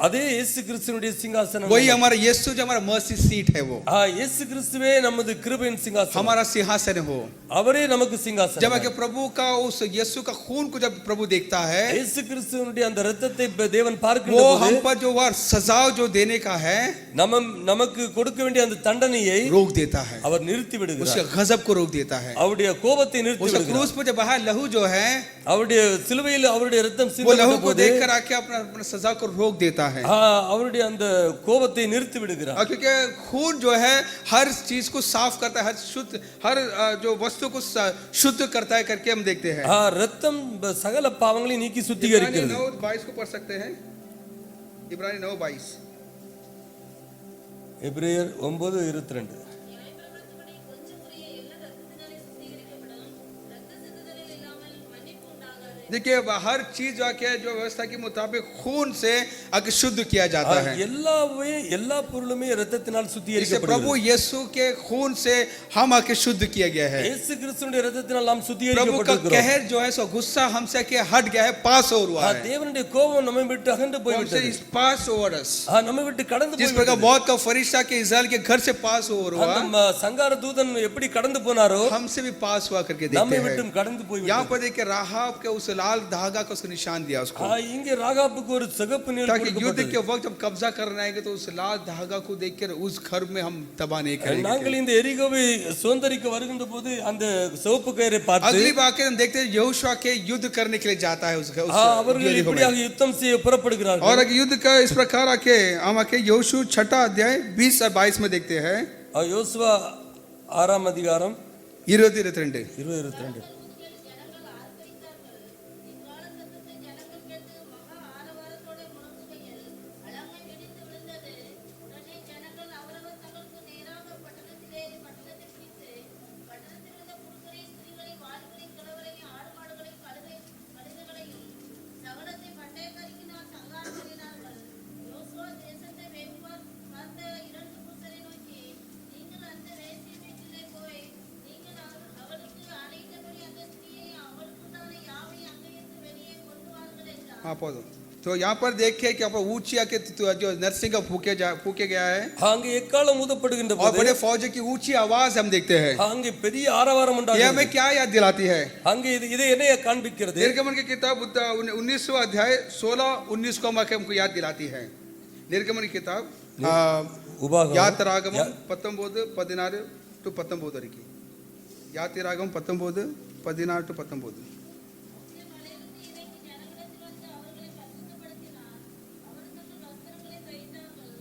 அதே இயேசு கிறிஸ்துவினுடைய சிங்காசனம். वही हमारा यीशु जो हमारा मर्सी सीट है, वो இயேசு கிறிஸ்துவே நமது கிருபையின் சிங்காசனம், हमारा सिंहासन है वो। அவரே நமக்கு சிங்காசனம். जब आके प्रभु का उस यीशु का खून को जब प्रभु देखता है, இயேசு கிறிஸ்துவினுடைய அந்த ரத்தத்தை தேவன் பார்க்கின்ற वो போது हम पर जो वह सजा जो देने का है நமக்கு கொடுக்க வேண்டிய அந்த தண்டனையை रोक देता है, அவர் நிறுத்தி उसके விடுகிறார், गजब को रोक देता है। அவருடைய கோபத்தை நிறுத்தி उसका விடுகிறார். क्रूस पर जब बहा लहू जो है, அவருடைய சிலுவையில் அவருடைய ரத்தம் वो लहू சிந்தப்பட்ட को போது देखकर आके अपना सजा को रोक देता है। அவருடைய அந்த கோபத்தை நிறுத்தி விடுகிறார். और क्योंकि खून जो है हर चीज को साफ करता है, हर जो वस्तु को शुद्ध करता है करके हम देखते हैं। ரத்தம் சகல பாவங்களை நீக்கி சுத்திகரிக்கிறது. 9:22 को पढ़ सकते हैं। इब्रानी 9:22 எபிரேயர் 9:22 நியாயப்பிரமாணத்தின்படி கொஞ்சம் குறைய எல்லாம் ரத்தத்தினாலே சுத்திகரிக்கப்படும். ரத்த சிந்துதலில் இல்லாமல் மன்னிப்பு உண்டாகாது. देखिए हर चीज आके जो व्यवस्था के मुताबिक खून से आके शुद्ध किया जाता है। எல்லா பொருளுமே இரத்தத்தினால் इसे சுத்திகரிக்கப்படுகிறது. प्रभु यीशु के खून से हम आके शुद्ध किया गया है। இயேசு கிறிஸ்துவின் இரத்தத்தினால் நாம் प्रभु का சுத்திகரிக்கப்பட்டிருக்கிறோம். कहर जो है सो गुस्सा हमसे के हट गया है, पास ओवर हुआ है। தேவனுடைய கோபம் நம்மை விட்டு அகன்று போய்விட்டது. पास ओवर अस, நம்மை விட்டு கடந்து जिस प्रकार போய்விட்டது. मौत का फरिश्ता के इस्राएल के घर से पास ओवर हुआ, அந்த சங்கார தூதன் எப்படி கடந்து போனாரோ हमसे भी पास हुआ करके நம்மை देखते விட்டும் हैं। கடந்து यहाँ போய்விட்டது. पर देखिए राहाब के उस लाल धागा का उसको निशान दिया उसको, இங்கே ராகாபுக்கு ஒரு சிகப்பு நிழல் ताकि युद्ध கொடுக்கப்பட்டது. के वक्त जब कब्जा करने आएंगे तो उस लाल धागा को देखकर उस घर में हम तबाह नहीं करेंगे। நாங்கள் இந்த எரிகோவை சுதந்தரிக்க வருகின்ற போது அந்த சிவப்பு கயிறை பார்த்து अगली बात हम देखते हैं यहोशू के युद्ध करने के लिए जाता है उस அவர்கள் यरीहो में। இப்படியாக யுத்தம் செய்ய புறப்படுகிறார்கள். और एक युद्ध का इस प्रकार आके हम आके यहोशू 6 अध्याय 20 और 22 में देखते हैं। யோசுவா 6ஆம் அதிகாரம் 20-22 20-22 ஜனங்கள் ஆர்ப்பரித்தார்கள். இக்கால சத்தத்தை ஜனங்கள் கேட்டு மகா ஆரவாரத்தோட முழங்குகையில் அலங்கை வெடித்து விழுந்தது. உடனே ஜனங்கள் அவரவர் தங்களுக்கு நேராக பட்டணத்தை பிடித்து பட்டணத்தில் இருந்த புருஷரை, ஸ்திரீகளை, வாலிபரை, கிழவரையும், ஆடு மாடுகளையும், கழுதைகளையும் சகலத்தை பட்டயக்கருக்கினால் சங்காரம் பண்ணினார்கள். யோசுவா தேசத்தை வேவு பார்த்த 2 புருஷரை நோக்கி, நீங்கள் அந்த வேசி வீட்டிலே போய் நீங்கள் அவளுக்கு அழைத்தபடி அந்த ஸ்திரீயை அவளுக்குண்டான யாவையும் அங்கேயிருந்து வெளியே கொண்டு வாருங்கள் என்றார். हाँ पौधो तो यहाँ पर देखे कि यहाँ ऊंची आके जो नरसिंह का फूके गया है அங்கே எக்காலம் ஊதப்படுகின்ற और போது बड़े फौज की ऊंची आवाज हम देखते हैं। அங்கே பெரிய ஆரவாரம் ये உண்டாகிறது. हमें क्या याद दिलाती है? அங்கே இது என்ன காண்பிக்கிறது? निर्गमन की किताब 19वां अध्याय 16-19 को हमको याद दिलाती है। निर्गमन की किताब உபாகமம் यात्रागमम 19-16 वரைக்கும் यात्रागमम 19-16 மலையிலிருந்து இறங்கி ஜனங்களிடத்தில் வந்து அவர்களை பரிசுத்தப்படுத்தினார். அவர் தங்கள் வஸ்திரங்களை தைத்தார்கள்.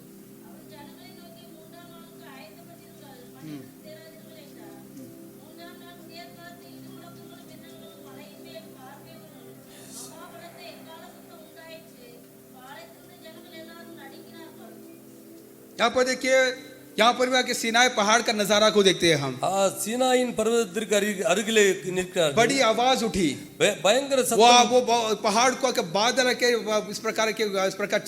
அவர் ஜனங்களை நோக்கி 3ஆம் நாளுக்கு ஆயத்தப்பட்டிருங்கள், பட்டணத்தில் சேராதீர்கள் என்றார். 3ஆம் நாள் விடியற்காலத்து இடி முழக்கங்களும் மின்னல்களும் மலையின் மேல் பார்வைகளும் மகாபலத்த எக்கால சத்தம் உண்டாயிற்று. பாளையத்திலிருந்து ஜனங்கள் எல்லாரும் நடுங்கினார்கள். यहाँ पर देखिए, यहाँ पर भी आके सिनाई पहाड़ का नजारा को देखते हैं हम। சீனாயின் பர்வதத்திற்கு அருகிலே நிற்கிறார். बड़ी आवाज उठी, பயங்கர वो சத்தம். वो पहाड़ को आके बादल के इस प्रकार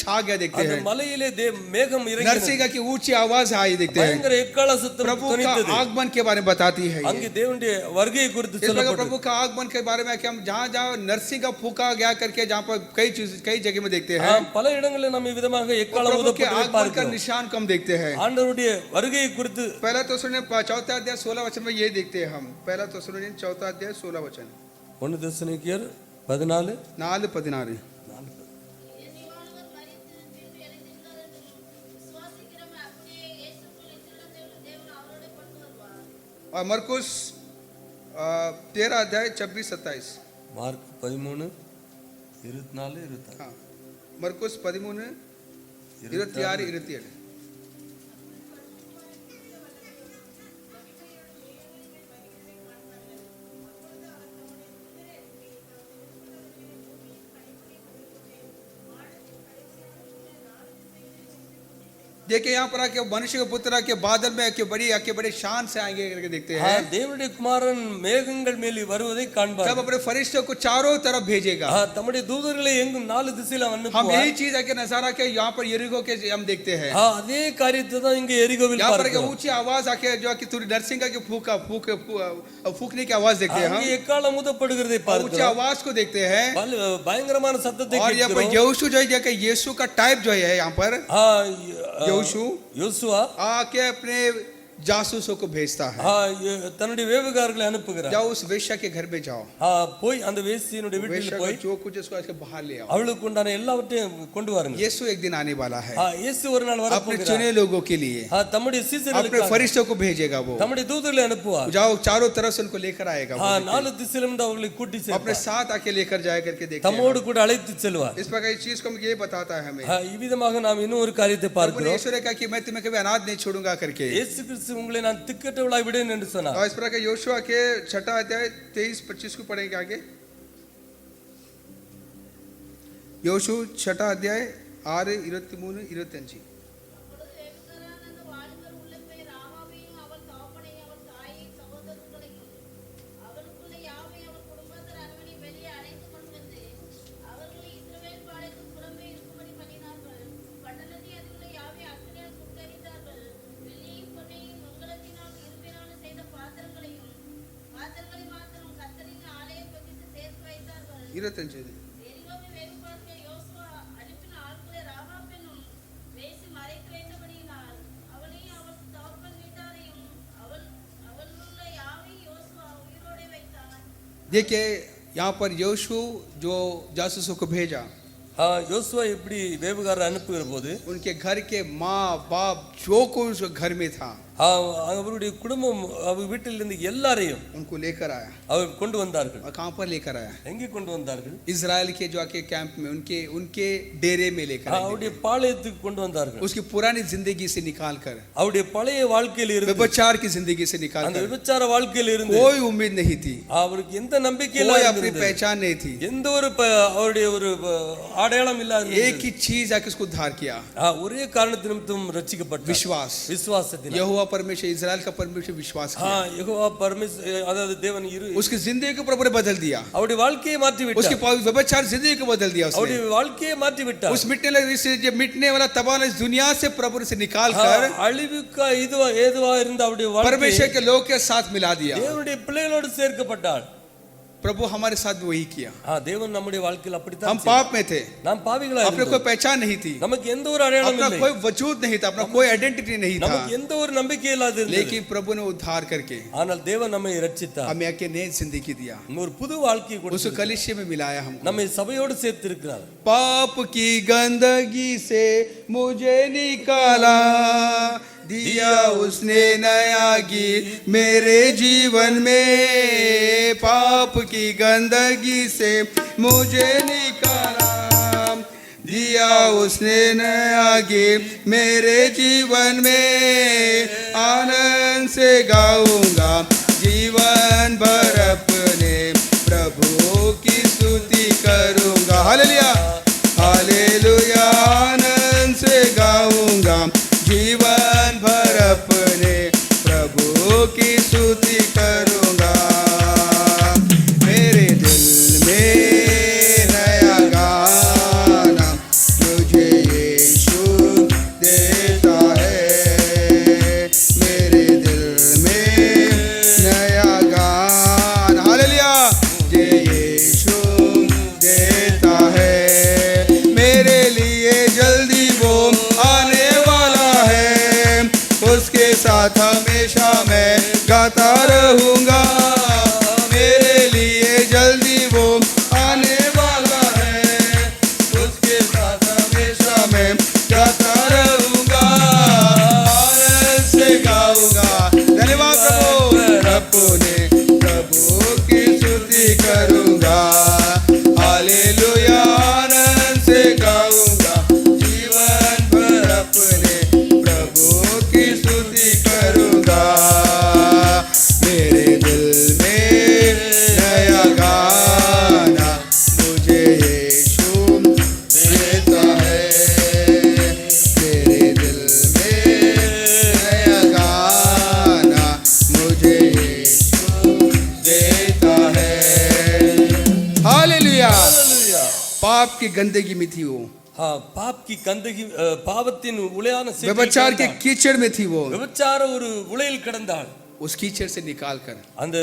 छा गया देखते அந்த हैं। மலையிலே மேகம் இறங்கினது. नरसिंह की ऊंची आवाज आई देखते हैं। பயங்கர எக்கால சத்தம் प्रभु का தொனித்தது. आगमन के बारे में बताती है। அங்கே தேவனுடைய வருகையை குறித்து इस प्रकार சொல்லப்பட்டது. प्रभु का आगमन के बारे में कि हम जहाँ जहाँ नरसिंह का फूका गया करके जहाँ पर कई जगह में देखते हैं, பல இடங்களில் நம்ம விதமாக எக்காலம் प्रभु के ஊதப்படுவதை आगमन का பார்க்கிறோம். निशान को हम देखते हैं। ஆண்டவருடைய வருகையை குறித்து पहला तो सुने 4 अध्याय 16 वचन में ये देखते हैं हम। पहला तो सुने 4 अध्याय 16 वचन 1 தெசலோனிக்கேயர் 14 4-16 இயேசுவானவர் மரித்து பின்பு எழுந்திருந்தார் என்றும் விசுவாசிக்கிறவன் அப்படியே இயேசுக்குள் நித்திரையடைந்த தேவன் அவரோட கொண்டு வருவார். और मरकुस 13 अध्याय 26-27 மார்க் 13 24 26 हाँ मरकुस 13 26-27 देखिए यहाँ पर आके मनुष्य के पुत्र आके बादल में आके बड़े शान से आएंगे करके देखते हैं। தேவனுடைய குமாரன் மேகங்கள் மேல் வருவதை तब காண்பார். अपने फरिश्तों को चारों तरफ भेजेगा। தம்முடைய தூதர்களை எங்கும் 4 திசையில हम அனுப்புவார். यही चीज आके नजारा के यहाँ पर यरीहो के हम देखते हैं। அதே காரியத்தை தான் இங்க எரிகோவில் यहाँ पर பார்க்கிறோம். ऊंची आवाज आके जो कि थोड़ी नरसिंह की फूकने की आवाज देखते हैं हम। அங்கே எக்காலம் ஊதப்படுகிறதை ऊंची பார்க்கிறோம். आवाज को देखते हैं। பயங்கரமான சத்தத்தை और यहाँ पर கேட்கிறோம். यहोशू जो है कि यीशु का टाइप जो है यहाँ पर यहोशू யோசுவா आके अपने जासूसों को भेजता है, தன்னுடைய வேவுகாரர்களை அனுப்புகிறார். जाओ उस वेश्या के घर में जाओ, போய் அந்த வேசியினுடைய வீட்டில் वेश्या போய் का जो कुछ उसको आके बाहर ले आओ। அவளுக்கு உண்டான எல்லாவற்றையும் கொண்டு வாருங்க. यीशु एक दिन आने वाला है இயேசு ஒரு நாள் अपने வரப்போகிறார். चुने लोगों के लिए, தம்முடைய अपने சீசர்களுக்கு फरिश्तों को भेजेगा वो। தம்முடைய தூதர்களை அனுப்புவார். जाओ चारों तरफ से उनको लेकर आएगा वो। 4 திசையிலிருந்து அவர்களை கூட்டி अपने சேர்ப்பார். साथ आके लेकर जाए करके देखते हैं। தம்மோடு கூட அழைத்து செல்வார். इस प्रकार इस चीज को ये बताता है हमें। இவ்விதமாக நாம் இன்னும் ஒரு காரியத்தை प्रभु ने பார்க்கிறோம். यीशु ने कहा कि मैं तुम्हें कभी अनाथ नहीं छोड़ूंगा करके। இயேசு கிறிஸ்து उங்களை நான் திக்கற்றவளாய் விடேன் என்று சொன்னார். और इस प्रकार योशुआ के 6 अध्याय 23-25 को पढ़ेंगे आगे। योशु 6 अध्याय 6:23-25. அப்பொழுது வேவுகாரன் அந்த வாலிபர் உள்ளே போய் ராமாவையும் அவள் தகப்பனையும் அவள் தாயையும் சகோதரர்களையும் அவளுக்குள்ள யாவை அவள் குடும்பத்தார் அரண்மனை வெளியே அழைத்து கொண்டு வந்து அவர்களை இஸ்ரவேல் பாளையத்துக்கு புறம்பே இருக்கும்படி பண்ணினார்கள். பட்டணத்தை அதிலுள்ள யாவை அக்கினியால் சுட்டெரித்தார்கள். வெள்ளியையும் பொன்னையும் வெண்கலத்தினால் இரும்பினாலும் செய்த பாத்திரங்களை மாத்திரம் கர்த்தரின் ஆலய பகுதிக்கு சேர்த்து வைத்தார்கள். 25. எரிகோவை வேவுபார்க்க யோசுவா அனுப்பின ஆட்களை ராகாப் என்னும் வேசி மறைத்து வைத்தபடியினால் அவளையும் அவள் தகப்பன் வீட்டாரையும் அவளுள்ள யாவையும் யோசுவா உயிரோடே வைத்தான். देखिए यहाँ पर योशू जो जासूसों को भेजा, யோசுவா இப்படி வேவுகாரர் அனுப்புகிற போது उनके घर के माँ बाप जो कोई उस घर में था அவருடைய குடும்பம் அவர் வீட்டில் இருந்து எல்லாரையும் उनको लेकर आया. அவர் கொண்டு வந்தார்கள். और कहाँ पर लेकर आया? எங்கே கொண்டு வந்தார்கள்? इजराइल के जो आके कैंप में उनके डेरे में लेकर आए. அவருடைய பாளையத்துக்கு கொண்டு வந்தார்கள். उसकी पुरानी जिंदगी से निकाल कर, அவருடைய பழைய வாழ்க்கையில் இருந்து, व्यभिचार की जिंदगी से निकाल அந்த कर, விபச்சார வாழ்க்கையில் இருந்து कोई उम्मीद नहीं थी, அவருக்கு எந்த நம்பிக்கையும் कोई இல்ல, अपनी पहचान नहीं थी. எந்த ஒரு அவருடைய ஒரு அடையாளம் இல்லாத एक ही चीज आके उसको उद्धार किया, ஒரே காரணத்து நிமித்தம் ரட்சிக்கப்பட்டார். विश्वास. விசுவாசத்தினால் यहोवा परमेश्वर, इजराइल का परमेश्वर विश्वास किया. யெகோவா பரமேஸ்வரன் அதாவது தேவன் उसकी जिंदगी को प्रभु ने बदल दिया. அவருடைய வாழ்க்கையை மாற்றி उसकी விட்டார். व्यभिचार जिंदगी को बदल दिया. அவருடைய வாழ்க்கையை மாற்றி விட்டார். उस मिटने वाला तबाह इस दुनिया से प्रभु ने निकाल कर அழிவுக்கு ஏதுவா இருந்த அவருடைய வாழ்க்கை परमेश्वर के लोग के साथ मिला दिया. தேவனுடைய பிள்ளைகளோடு சேர்க்கப்பட்டார். प्रभु हमारे साथ भी वही किया. தேவன் நம்முடைய வாழ்க்கையில் அப்படித்தான் हम पाप में थे, நாம் பாவிகளா अपने कोई पहचान नहीं थी, நமக்கு எந்த ஒரு அடையாளம் अपना இல்லை, कोई वजूद नहीं था, अपना कोई आइडेंटिटी नहीं था. நமக்கு எந்த ஒரு நம்பிக்கை இல்லாத இருந்தது. लेकिन प्रभु ने उद्धार करके ஆனால் தேவன் நம்மை ரட்சித்தார். हमें आके नई जिंदगी दिया, ஒரு புது வாழ்க்கையை उस கொடுத்தார். कलिशे में मिलाया हमको. நம்மை சபையோடு சேர்த்து இருக்கிறார். पाप की गंदगी से मुझे निकाला, दिया उसने नया गीत मेरे जीवन में. पाप की गंदगी से मुझे निकाला, दिया उसने नया गीत मेरे जीवन में. आनंद से गाऊंगा जीवन भर अपने प्रभु की स्तुति करूंगा. Hallelujah, hallelujah. आनंद से गाऊंगा जीवन भर अपने प्रभु की स्तुति करूंगा. मेरे दिल में नया गाना मुझे यीशु देता है. मेरे दिल में नया गाना, हालेलुया, मुझे यीशु देता है. मेरे लिए जल्दी वो आने वाला है, उसके साथ हमेशा मैं गाता रहूंगा. मेरे लिए जल्दी वो आने वाला है, उसके साथ हमेशा मैं गाता रहूंगा. आनंद से गाऊंगा, धन्यवाद प्रभु, अपने प्रभु की स्तुति करूंगा. हालेलुया. आनंद से गाऊंगा जीवन भर अपने प्रभु की स्तुति करूंगा. मेरे दिल में नया गाना मुझे यीशु देता है. मेरे दिल में नया गाना मुझे यीशु देता है. हालेलुया. ஹalleluya. पाप की गंदगी में थी वो, பாப் की गंदगी பாவத்தின் உளையான சேற்றில் व्यभिचार के கிடந்தாள். कीचड़ में थी वो. விபச்சார ஒரு உளையில் கிடந்தாள். उस कीचड़ से निकाल कर அந்த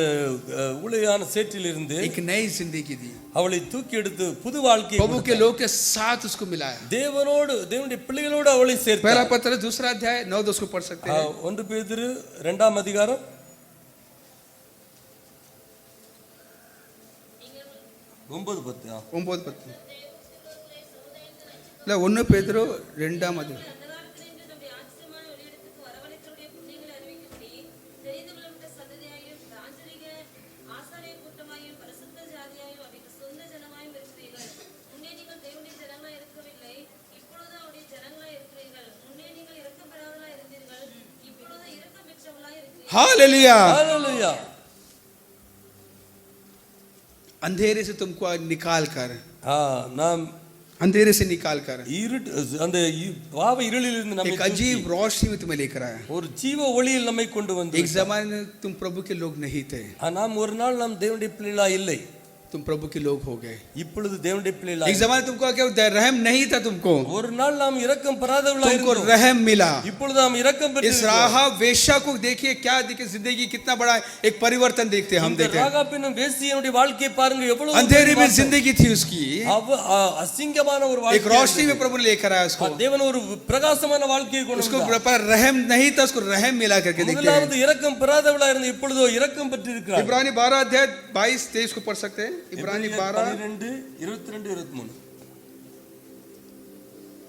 உளையான சேற்றில் இருந்து एक नई जिंदगी दी. அவளை தூக்கி எடுத்து புது வாழ்க்கையை प्रभु के கொடுத்தார். लोग के साथ उसको मिलाया. தேவனுடைய பிள்ளைகளோடு அவளை पहला சேர்த்தார். पत्र दूसरा अध्याय 9-10 को पढ़ सकते हैं. 1 பேதுரு 2ஆம் அதிகாரம் 9:10. 9-10 இல்ல 1 பேதுரு 2ஆம் அதிகாரம். அந்தகாரத்திலிருந்து நம்முடைய ஆச்சரியமான ஒளியிடத்துக்கு வரவழைத்தவருடைய புண்ணியங்களை அறிவிக்கும்படி தெரிந்து கொள்ளப்பட்ட சந்ததியாயும் ராஜரீக ஆசாரிய கூட்டமாயும் பரிசுத்த ஜாதியாயும் அவைக்கு சொந்த ஜனமாயும் இருக்கிறீர்கள். முன்னே நீங்கள் தேவனுடைய ஜனங்களாய் இருக்கவில்லை, இப்பொழுது அவருடைய ஜனங்களாய் இருக்கிறீர்கள். முன்னே நீங்கள் இரக்கப்படாதவர்களாய் இருந்தீர்கள், இப்பொழுது இரக்கம் பெற்றவர்களாய் இருக்கிறீர்கள். हालेलुया. ஹalleluya. अंधेरे से तुमको निकाल कर நாம் अंधेरे से निकाल कर இருட்டு அந்த பாவ இருளிலிருந்து நம்மை एक अजीब रोशनी में तुम्हें लेकर आया। ஒரு ஜீவ ஒளியில் நம்மை கொண்டு வந்து एक जमाने में तुम प्रभु के लोग नहीं थे, நாம் ஒரு நாள் நாம் தேவனுடைய பிள்ளைகளா இல்லை, तुम प्रभु के लोग हो गए। இப்பொழுது தேவனுடைய பிள்ளைகளா एक जमाने तुमको क्या रहम नहीं था, तुमको ஒரு நாள் நாம் இரக்கம் பெறாதவர்களா तुमको இருந்தோம், रहम मिला। இப்பொழுது நாம் இரக்கம் इस பெற்றிருக்கிறோம்। राहाब वेश्या को देखिए, क्या देखिए, जिंदगी कितना बड़ा एक परिवर्तन देखते हैं हम, இந்த देखते हैं ராகாபின் வேசியனுடைய வாழ்க்கையை பாருங்க, எவ்வளவு अंधेरे में जिंदगी थी उसकी, அசிங்கமான ஒரு एक வாழ்க்கை, रोशनी में प्रभु ने लेकर आया उसको। தேவன் ஒரு பிரகாசமான வாழ்க்கையை கொண்டு उसको வந்தார்। पर रहम नहीं था, उसको रहम मिला करके देखते हैं। முதலாவது இரக்கம் பெறாதவளா இருந்து இப்பொழுதோ இரக்கம் பெற்றிருக்கிறார்। इब्रानी 12 अध्याय 22-23 को पढ़ सकते हैं। इब्रानी 12 12, 22, 23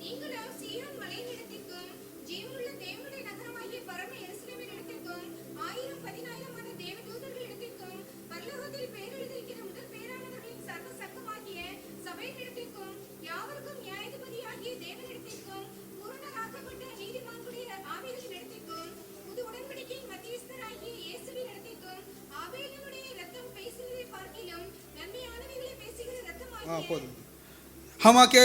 நீங்களோ சீயோன் மலையினிடத்திற்கும் ஜீவனுள்ள தேவனுடைய நகரமாகிய பரம எருசலேமினிடத்திற்கும் 1000-10,000 தேவதூதர்களிடத்திற்கும் பரலோகத்தில் பேரெழுதியிருக்கிற முதல் பேரானவர்களின் சர்வ சங்கமாகிய சபையினிடத்திற்கும் யாவருக்கும் நியாயாதிபதியாகிய தேவனிடத்திற்கும் பூரணராக்கப்பட்ட நீதிமான்களுடைய ஆவிகளினிடத்திற்கும் புது உடன்படிக்கையின் மத்தியஸ்தராகிய இயேசுவினிடத்திற்கும் ஆபேலினுடைய இரத்தம் பேசுகிறதை பார்க்கிலும் நன்மையானவைகளை பேசுகிற இரத்தமாகிய हम आके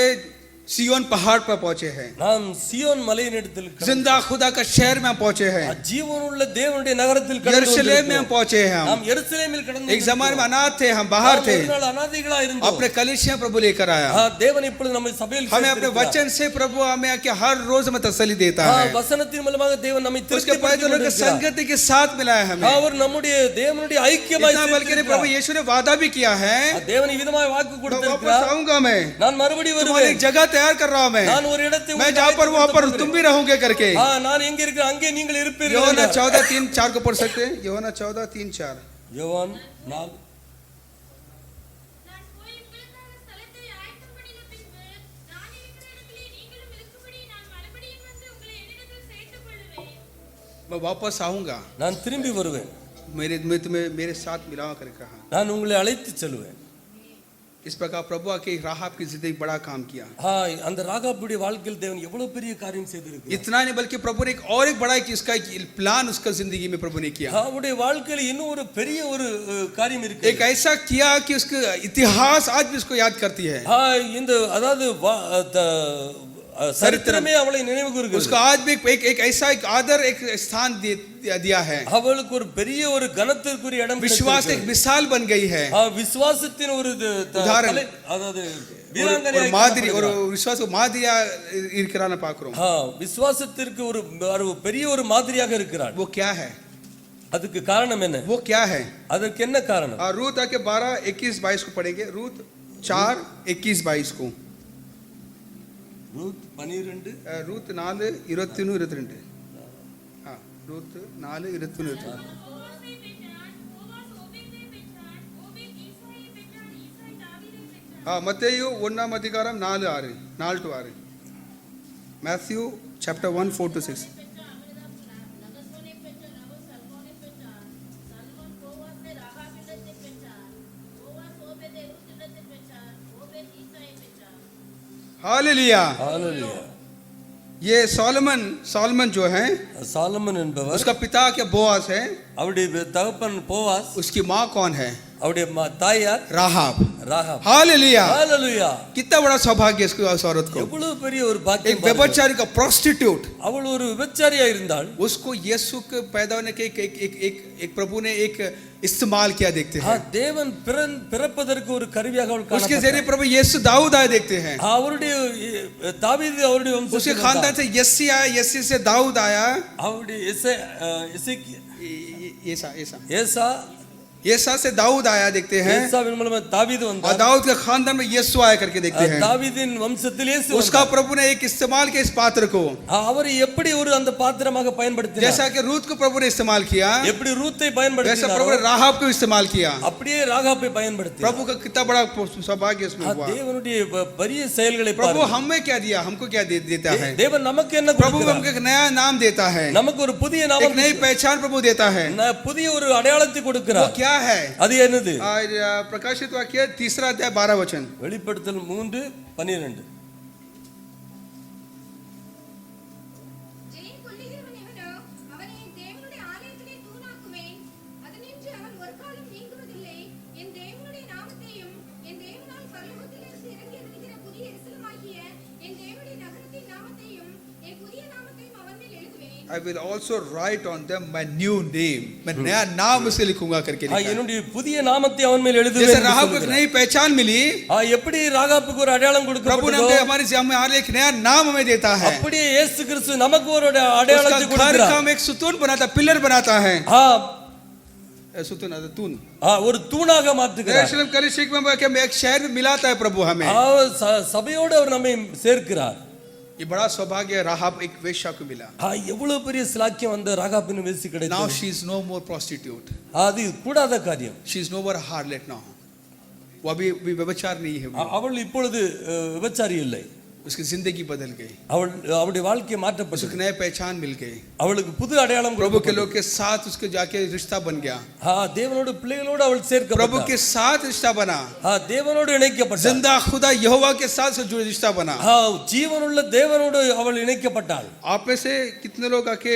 सियोन पहाड़ पर पहुंचे हैं, நாம் சியோன் மலையினிடத்தில் जिंदा खुदा का शहर में पहुंचे हैं, ஜீவனுள்ள தேவனுடைய நகரத்தில் கடந்து यरूशलेम में வந்திருக்கிறோம்। पहुंचे हैं हम। நாம் எருசலேமில் கடந்து एक जमाने में अनाथ थे, हम बाहर थे, ஒரு நாள் அநாதைகளா இருந்தோம்। अपने कलीसिया प्रभु लेकर आया। தேவன் இப்பொழுது நம்மை சபையில் हमें अपने वचन से प्रभु हमें आके हर रोज हमें तसल्ली देता है। வசனத்தின் மூலமாக தேவன் நம்மை उसके पैदलों के संगति के साथ मिलाया हमें। அவர் நம்முடைய தேவனுடைய ஐக்கியமாய் इतना बल्कि प्रभु यीशु ने वादा भी किया है, தேவன் விதமாய் வாக்கு मैं கொடுத்திருக்கிறார்। वापस आऊंगा, मैं நான் மறுபடியும் तुम्हारी வருவேன், एक जगह तैयार कर रहा हूं, நான் ஒரு இடத்தை मैं जहां पर वहां पर तुम भी रहोगे करके। நான் எங்க இருக்கிறேன் அங்கே நீங்கள் இருப்பீர்கள்। யோவான் 14:3-4 को पढ़ सकते हैं। யோவான் 14:3-4 யோவான் 4 நான் போய் உங்களுக்காக ஸ்தலத்தை ஆயத்தம் பண்ணின பின்பு நான் இருக்கிற இடத்திலே நீங்களும் இருக்கும்படி நான் மறுபடியும் வந்து உங்களை என்னிடத்தில் சேர்த்துக் கொள்ளுவேன்। मैं वापस आऊंगा, நான் திரும்பி வருவேன், मैं तुम्हें मेरे साथ मिलावा करके कहा। நான் உங்களை அழைத்து செல்வேன்। इस प्रकार प्रभु आके राहाब की जिंदगी बड़ा काम किया। அந்த ராகாபுடைய வாழ்க்கையில் தேவன் எவ்வளவு பெரிய காரியம் செய்திருக்கிறார்। इतना नहीं बल्कि प्रभु ने एक और एक बड़ा इसका प्लान उसका जिंदगी में प्रभु ने किया। அவருடைய வாழ்க்கையில் இன்னும் ஒரு பெரிய ஒரு காரியம் இருக்கு। एक ऐसा किया कि उसका इतिहास आज भी उसको याद करती है। இந்த அதாவது சரித்திரமே அவளை நினைவு கூறுகிறது। उसको आज भी एक ऐसा एक आदर एक स्थान दिया है। அவளுக்கு ஒரு பெரிய ஒரு கனத்திற்குரிய இடம் विश्वास एक मिसाल बन गई है, விசுவாசத்தின் ஒரு உதாரணம், அதாவது ஒரு மாதிரி, ஒரு விசுவாச மாதிரியா இருக்கிறான்னு பார்க்கிறோம்। விசுவாசத்திற்கு ஒரு பெரிய ஒரு மாதிரியாக இருக்கிறார்। वो क्या है? அதுக்கு காரணம் என்ன? वो क्या है? அதற்கு என்ன காரணம்? रूत आके 12-21-22 को पढ़ेंगे। रूत 4:21-22 को। ரூத் 12 रूत 4:21-22 हाँ, रूत 4:21-22 போவாசை பெற்றான், போவாஸ் ஓபேத்தை பெற்றான், ஓபேத் ஈசாயை பெற்றான், ஈசாய் தாவீதை பெற்றான்। हाँ, मत्तेयु 1 4:6 मैथ्यू chapter 1:4-6 நகசோனை பெற்ற நகோ சல்மோனை பெற்றான், சல்மோன் போவாசை ராகாபிடத்தில் பெற்றான், போவாஸ் ஓபேத்தை ரூத்திடத்தில் பெற்றான், ஓபேத் ஈசாயை பெற்றான்। हालेलुया। ஹalleluya। ये सोलोमन जो है, சாலமன் என்பவர், उसका पिता क्या बोआज है, அவருடைய தகப்பன் போவாஸ், उसकी माँ कौन है? அவருடைய தாயார் राहाब। ராகாப்। हालेलुया। ஹalleluya। कितना बड़ा सौभाग्य इसको, उस औरत को। எவ்வளவு பெரிய ஒரு एक பாக்கியம்। व्यभिचारी का प्रोस्टिट्यूट, அவள் ஒரு விபச்சாரியா இருந்தாள்। उसको यीशु के पैदा होने के एक प्रभु ने एक इस्तेमाल किया देखते हैं। தேவன் பிறப்பதற்கு ஒரு கருவியாக அவள் उसके காணப்பட்டாள்। जरिए प्रभु यीशु दाऊद आए देखते हैं। அவருடைய தாவீது அவருடைய उसके வம்சத்தில் खानदान வந்தார்। से यस्सी आया, यस्सी से दाऊद आया, அவருடைய ஏசா येसा से दाऊद आया देखते हैं, ஏசாவின் மூலமா தாவீது और வந்தார்। दाऊद के खानदान में यीशु आया करके देखते हैं। தாவீதின் வம்சத்தில் இயேசு उसका வந்தார்। प्रभु ने एक इस्तेमाल किया इस पात्र को, அவர் எப்படி ஒரு அந்த பாத்திரமாக பயன்படுத்தினார், जैसा कि रूत को प्रभु ने इस्तेमाल किया, எப்படி ரூத்தை वैसा பயன்படுத்தினார், प्रभु ने राहाब को इस्तेमाल किया। அப்படியே ராகாபை பயன்படுத்தினார்। प्रभु का कितना बड़ा सौभाग्य इसमें हुआ। தேவனுடைய பெரிய செயல்களை प्रभु பாருங்கள்। हमें क्या दिया, हमको क्या देता है? தேவன் நமக்கு என்ன प्रभु கொடுக்கிறார்? हमको एक नया नाम देता है, நமக்கு ஒரு புதிய एक நாமம், नई पहचान प्रभु देता है। புதிய ஒரு அடையாளத்தை वो கொடுக்கிறார்। क्या है? அது என்னது? प्रकाशित वाक्य 3 अध्याय 12 वचन। வெளிப்படுத்தல் 3:12 ஜெயம் கொள்ளுகிறவன் எவனோ அவனை தேவனுடைய ஆலயத்திலே தூணாக்குவேன், அதனின்று அவன் ஒரு காலம் நீங்குவதில்லை. என் தேவனுடைய நாமத்தையும் என் தேவனால் பரலோகத்திலிருந்து இறங்கி வருகிற புதிய எருசலேமாகிய என் புதிய நாமத்தையும் அவன் மேல் எழுதுவேன். I will also write on them my new name. मैं नया नाम उसे लिखूंगा करके लिखा है। என்னுடைய புதிய நாமத்தை அவன் மேல் எழுதுவேன் जैसे என்று राहाब को एक சொல்கிறார். नई पहचान मिली, எப்படி ராகாப்புக்கு ஒரு அடையாளம் प्रभु ने கொடுக்கப்பட்டதோ हमें हमारे एक नया नाम हमें देता है। அப்படியே இயேசு கிறிஸ்து நமக்கு ஒரு उसका அடையாளத்தை घर का கொடுக்கிறார். हम एक सुतून बनाता, पिलर बनाता है। सुतून तून ஒரு தூணாக மாற்றுகிறார். यरूशलेम कलीसिया में एक शहर में मिलाता है प्रभु हमें। சபையோடு அவர் நம்மை சேர்க்கிறார். ये बड़ा सौभाग्य राहाब एक वेश्या को मिला। எவ்வளவு பெரிய சிலாக்கியம் அந்த ராகாபின் வேசி Now கிடைத்தது. she is no more prostitute. அது கூடாத காரியம். She is no more harlot now. वो अभी व्यभिचार नहीं है। அவள் இப்பொழுது விபச்சாரி இல்லை. उसकी जिंदगी बदल गई, அவளுடைய வாழ்க்கை उसको மாற்றப்பட்டது. नई पहचान मिल गई, அவளுக்கு புது அடையாளம் प्रभु के लोग के साथ उसके जाके रिश्ता बन गया, தேவனோட பிள்ளைகளோடு அவள் சேர்க்கப்பட்டாள். प्रभु के साथ रिश्ता बना, தேவனோடு இணைக்கப்பட்டாள். जिंदा खुदा यहोवा के साथ से जुड़े रिश्ता बना। ஜீவனுள்ள தேவனோடு அவள் இணைக்கப்பட்டாள். आप में से कितने लोग आके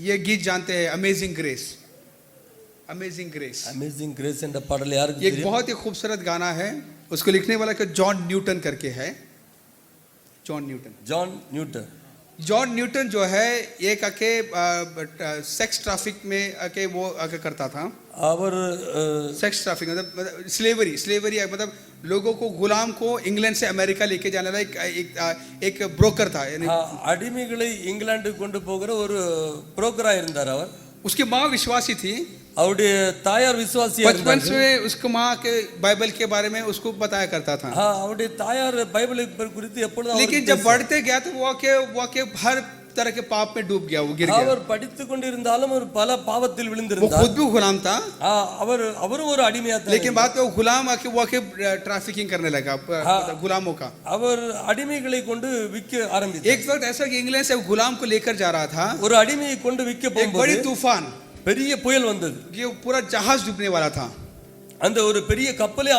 ये गीत जानते हैं, amazing grace? Amazing grace amazing grace என்ற பாடல் யாருக்கு ये एक தெரியும்? बहुत ही खूबसूरत गाना है। उसको लिखने वाला का जॉन न्यूटन करके है। जॉन न्यूटन जॉन न्यूटन जो है एक आके सेक्स ट्रैफिक में आके वो आके करता था। அவர் सेक्स ट्रैफिक मतलब स्लेवरी मतलब लोगों को गुलाम को इंग्लैंड से अमेरिका लेके जाने वाला एक ब्रोकर था। यानी அடிமைகளை இங்கிலாந்துக்கு கொண்டு போகிற ஒரு புரோக்கரா இருந்தார் அவர். उसकी माँ विश्वासी थी, அவருடைய தாயார் விசுவாசியா बचपन இருந்தார். से उसकी माँ के बाइबल के बारे में उसको बताया करता था। அவருடைய தாயார் பைபிளை குறித்து எப்பொழுதும் लेकिन जब बढ़ते गया तो वो के हर तरह के पाप में डूब गया, वो गिर गया। அவர் படித்துக் கொண்டிருந்தாலும் ஒரு பல பாவத்தில் वो விழுந்திருந்தார். खुद भी गुलाम था, அவரும் ஒரு அடிமையா தான். लेकिन बाद में वो गुलाम आके वो आके ट्रैफिकिंग करने लगा गुलामों का। அவர் अடிமைகளை கொண்டு விற்க ஆரம்பித்தார். एक वक्त ऐसा कि इंग्लैंड से गुलाम को लेकर जा रहा था, ஒரு அடிமையை கொண்டு விற்க एक बड़ी போகும்போது तूफान, பெரிய புயல் வந்தது. ये पूरा जहाज डूबने वाला था। அந்த ஒரு பெரிய கப்பலே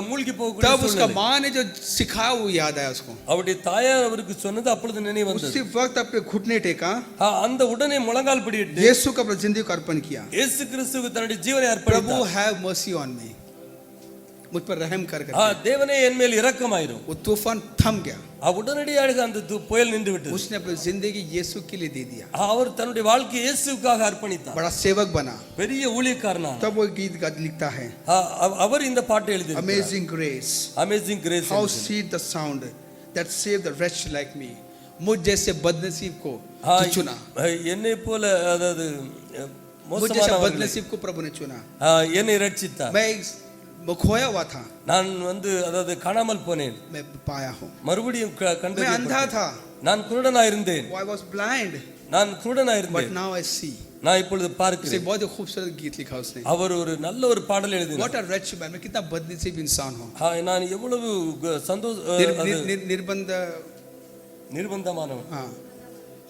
மூழ்கி போகக்கூடிய तब उसका சூழ்நிலை. माँ ने जो सिखाया वो याद आया उसको। அவருடைய தாயார் அவருக்கு சொன்னது அப்பொழுது நினைவு வந்தது. उसी वक्त अपने घुटने टेका, அந்த உடனே முழங்கால் படியிட்டு यीशु को अपनी जिंदगी को अर्पण किया। இயேசு கிறிஸ்துவுக்கு தன்னுடைய ஜீவனை प्रभु அர்ப்பணித்தார். हैव मर्सी ऑन मी, मुझ पर रहम कर। தேவனே என் மேல் இரக்கமாயிரும். वो तूफान थम गया, உடனடியாக அந்த புயல் நின்று விட்டது. उसने अपनी जिंदगी यीशु के लिए दे दिया, அவர் தன்னுடைய வாழ்க்கையை இயேசுவுக்காக அர்ப்பணித்தார். बड़ा सेवक बना। பெரிய ஊழியக்காரனா. तब वो गीत लिखता है, அவர் இந்த பாட்டை எழுதினார். Amazing grace, amazing grace, how sweet the sound that save the wretch like me, मुझ जैसे बदनसीब को चुना। என்னை போல அதாவது मुझ जैसे மோசமானவர்களை बदनसीब को प्रभु ने चुना। என்னை ரட்சித்தார். मैं खोया हुआ था, நான் அதாவது காணாமல் போனேன், मैं पाया हूँ। மறுபடியும் मैं अंधा கண்டேன். था, நான் குருடனா இருந்தேன், I was blind, நான் குருடனா but இருந்தேன், now I see। நான் இப்பொழுது उसे பார்க்கிறேன். बहुत ही खूबसूरत गीत लिखा उसने। அவர் ஒரு நல்ல ஒரு பாடல் எழுதினார். What a wretch man, मैं कितना बदनसीब इंसान हूँ। நான் எவ்வளவு निर्बंध, நிர்பந்தமானவன். हाँ,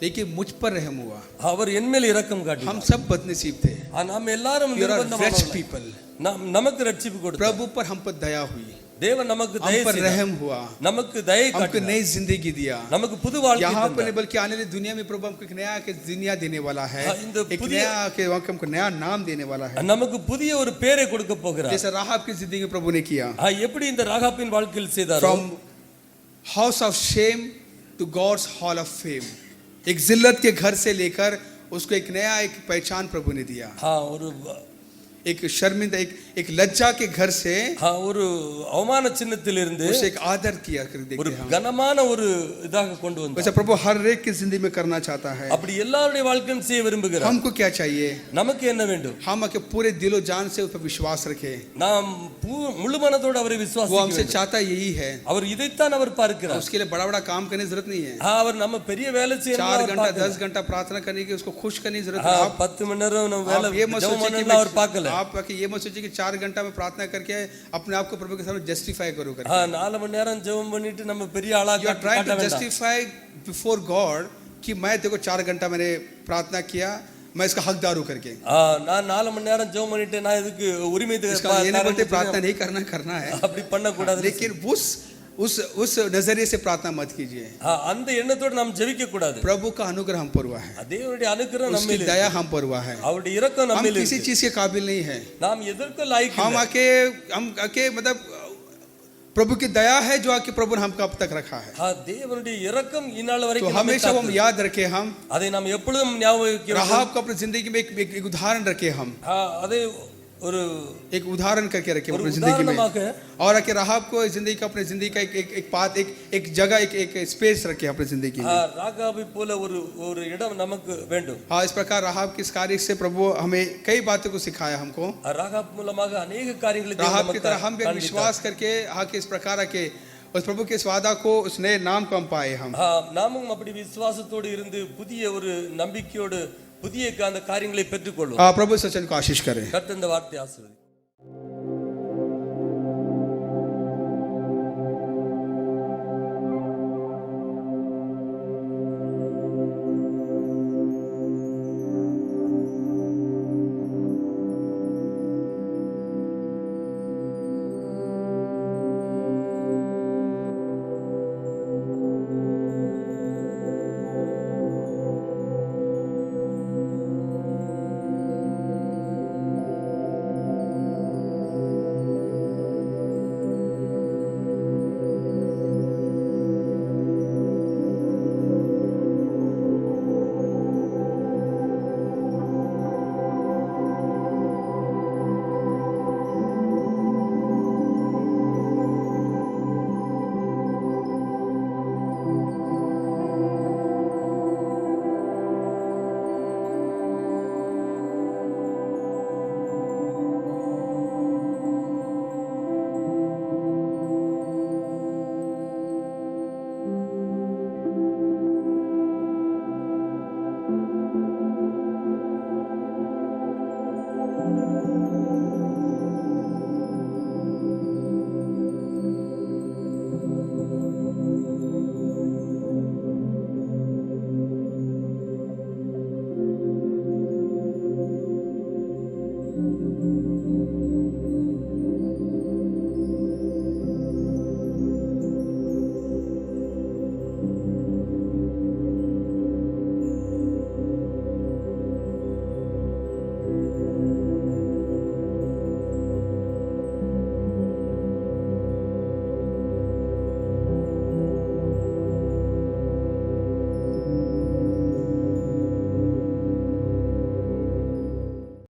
लेकिन मुझ पर रहम हुआ। அவர் என் மேல் இரக்கம் காட்டினார். हम सब बदनसीब थे, நாம் எல்லாரும் we are wretched நிர்பந்தமானவர்கள். people। நமக்கு ரட்சிப்பு கொடுத்தார். प्रभु पर हम पर दया हुई, தேவன் நமக்கு हम தயை पर செய்தார். रहम हुआ, நமக்கு தயை हमको காட்டினார். नई जिंदगी दिया। நமக்கு புது வாழ்க்கை यहाँ पर தந்தார். नहीं बल्कि आने वाली दुनिया में प्रभु हमको एक नया के दुनिया देने वाला है, हाँ, इन दो एक पुदिया- नया के हमको नया नाम देने वाला है, நமக்கு புதிய ஒரு பேரை கொடுக்க போகிறார். जैसे राहाब की जिंदगी में प्रभु ने किया। எப்படி இந்த ராகாபின் வாழ்க்கையில் செய்தார்? From house of shame to God's hall of fame, एक जिल्लत के घर से लेकर उसको एक नया एक पहचान प्रभु ने दिया। ஒரு एक शर्मिंदा एक लज्जा के घर से ஒரு அவமான சின்னத்தில் இருந்து उसे एक आदर किया कर ஒரு देखते हैं। கனமான ஒரு இதாக கொண்டு வந்தார். वैसे प्रभु हर एक की जिंदगी में करना चाहता है। அப்படி எல்லாருடைய வாழ்க்கையும் செய்ய விரும்புகிறார். हमको क्या चाहिए? நமக்கு என்ன வேண்டும்? हम आके पूरे दिलो जान से उस पर विश्वास रखें। நாம் முழு மனதோடு அவரை वो விசுவாசிக்க हमसे வேண்டும். चाहता यही है। அவர் இதைத்தான் அவர் பார்க்கிறார். उसके लिए बड़ा बड़ा काम करने की जरूरत नहीं है। அவர் நம்ம பெரிய வேலை 4 घंटा செய்யணும். 10 घंटा प्रार्थना करने की उसको खुश करने की जरूरत है। 10 மணி நேரம் நம்ம வேலை आप ये मत ஜெபம் सोचिए பண்ணணும் அவர் பார்க்கல. आप ये मत सोचिए कि 4 घंटा में प्रार्थना करके अपने आप को प्रभु के सामने जस्टिफाई करो करके। 4 மணி நேரம் ஜெபம் பண்ணிட்டு நம்ம பெரிய ஆளா You are trying காட்ட to வேண்டாம். justify before God कि मैं देखो 4 घंटा मैंने प्रार्थना किया, मैं इसका हकदार हूं करके। நான் 4 மணி நேரம் ஜெபம் பண்ணிட்டு நான் இதுக்கு உரிமை इसका ये नहीं बोलते प्रार्थना नहीं करना है, அப்படி பண்ண கூடாது. लेकिन उस नजरिए से प्रार्थना मत कीजिए। அந்த எண்ணத்தோட நாம் ஜெபிக்க கூடாது. प्रभु का अनुग्रह हम पर हुआ है, தேவனுடைய அனுக்கிரகம் நம்ம उसकी மேல் दया हम पर हुआ है। அவருடைய இரக்கம் நம்ம हम மேல் किसी இருக்கு. चीज के काबिल नहीं है। நாம் எதற்கு லாயக்கு हम இல்லை. आके मतलब प्रभु की दया है जो आके प्रभु ने हमको अब तक रखा है। தேவனுடைய இரக்கம் இந்நாள் तो வரைக்கும் நம்மை हमेशा वो हम காத்தது. याद रखे, हम அதை நாம் எப்பொழுதும் ஞாபகம் வைக்கிறோம். राहाब को अपनी जिंदगी में एक उदाहरण रखे, हम அதை ஒரு एक उदाहरण करके रखे ஒரு अपनी जिंदगी में, உதாரணமாக और आके राहाब को जिंदगी का अपनी जिंदगी का एक पाथ, एक जगह, एक स्पेस रखे अपनी जिंदगी में। ராகாபை போல ஒரு இடம் நமக்கு வேண்டும். हाँ, इस प्रकार राहाब के इस कार्य से प्रभु हमें कई बातों को सिखाया हमको। ராகாப் மூலமாக अनेक காரியங்களை தேவன் राहाब की நமக்கு तरह हम भी காண்பித்தார். विश्वास करके आके इस प्रकार आके उस प्रभु के इस वादा को, उस नए नाम को हम पाए हम। நாமும் அப்படி விசுவாசத்தோடு இருந்து புதிய ஒரு நம்பிக்கையோடு புதிய அந்த காரியங்களை பெற்றுக்கொள்வோம். प्रभु सचन को आशीष करें। கர்த்தர் இந்த வார்த்தையை ஆசீர்வதிப்பார்.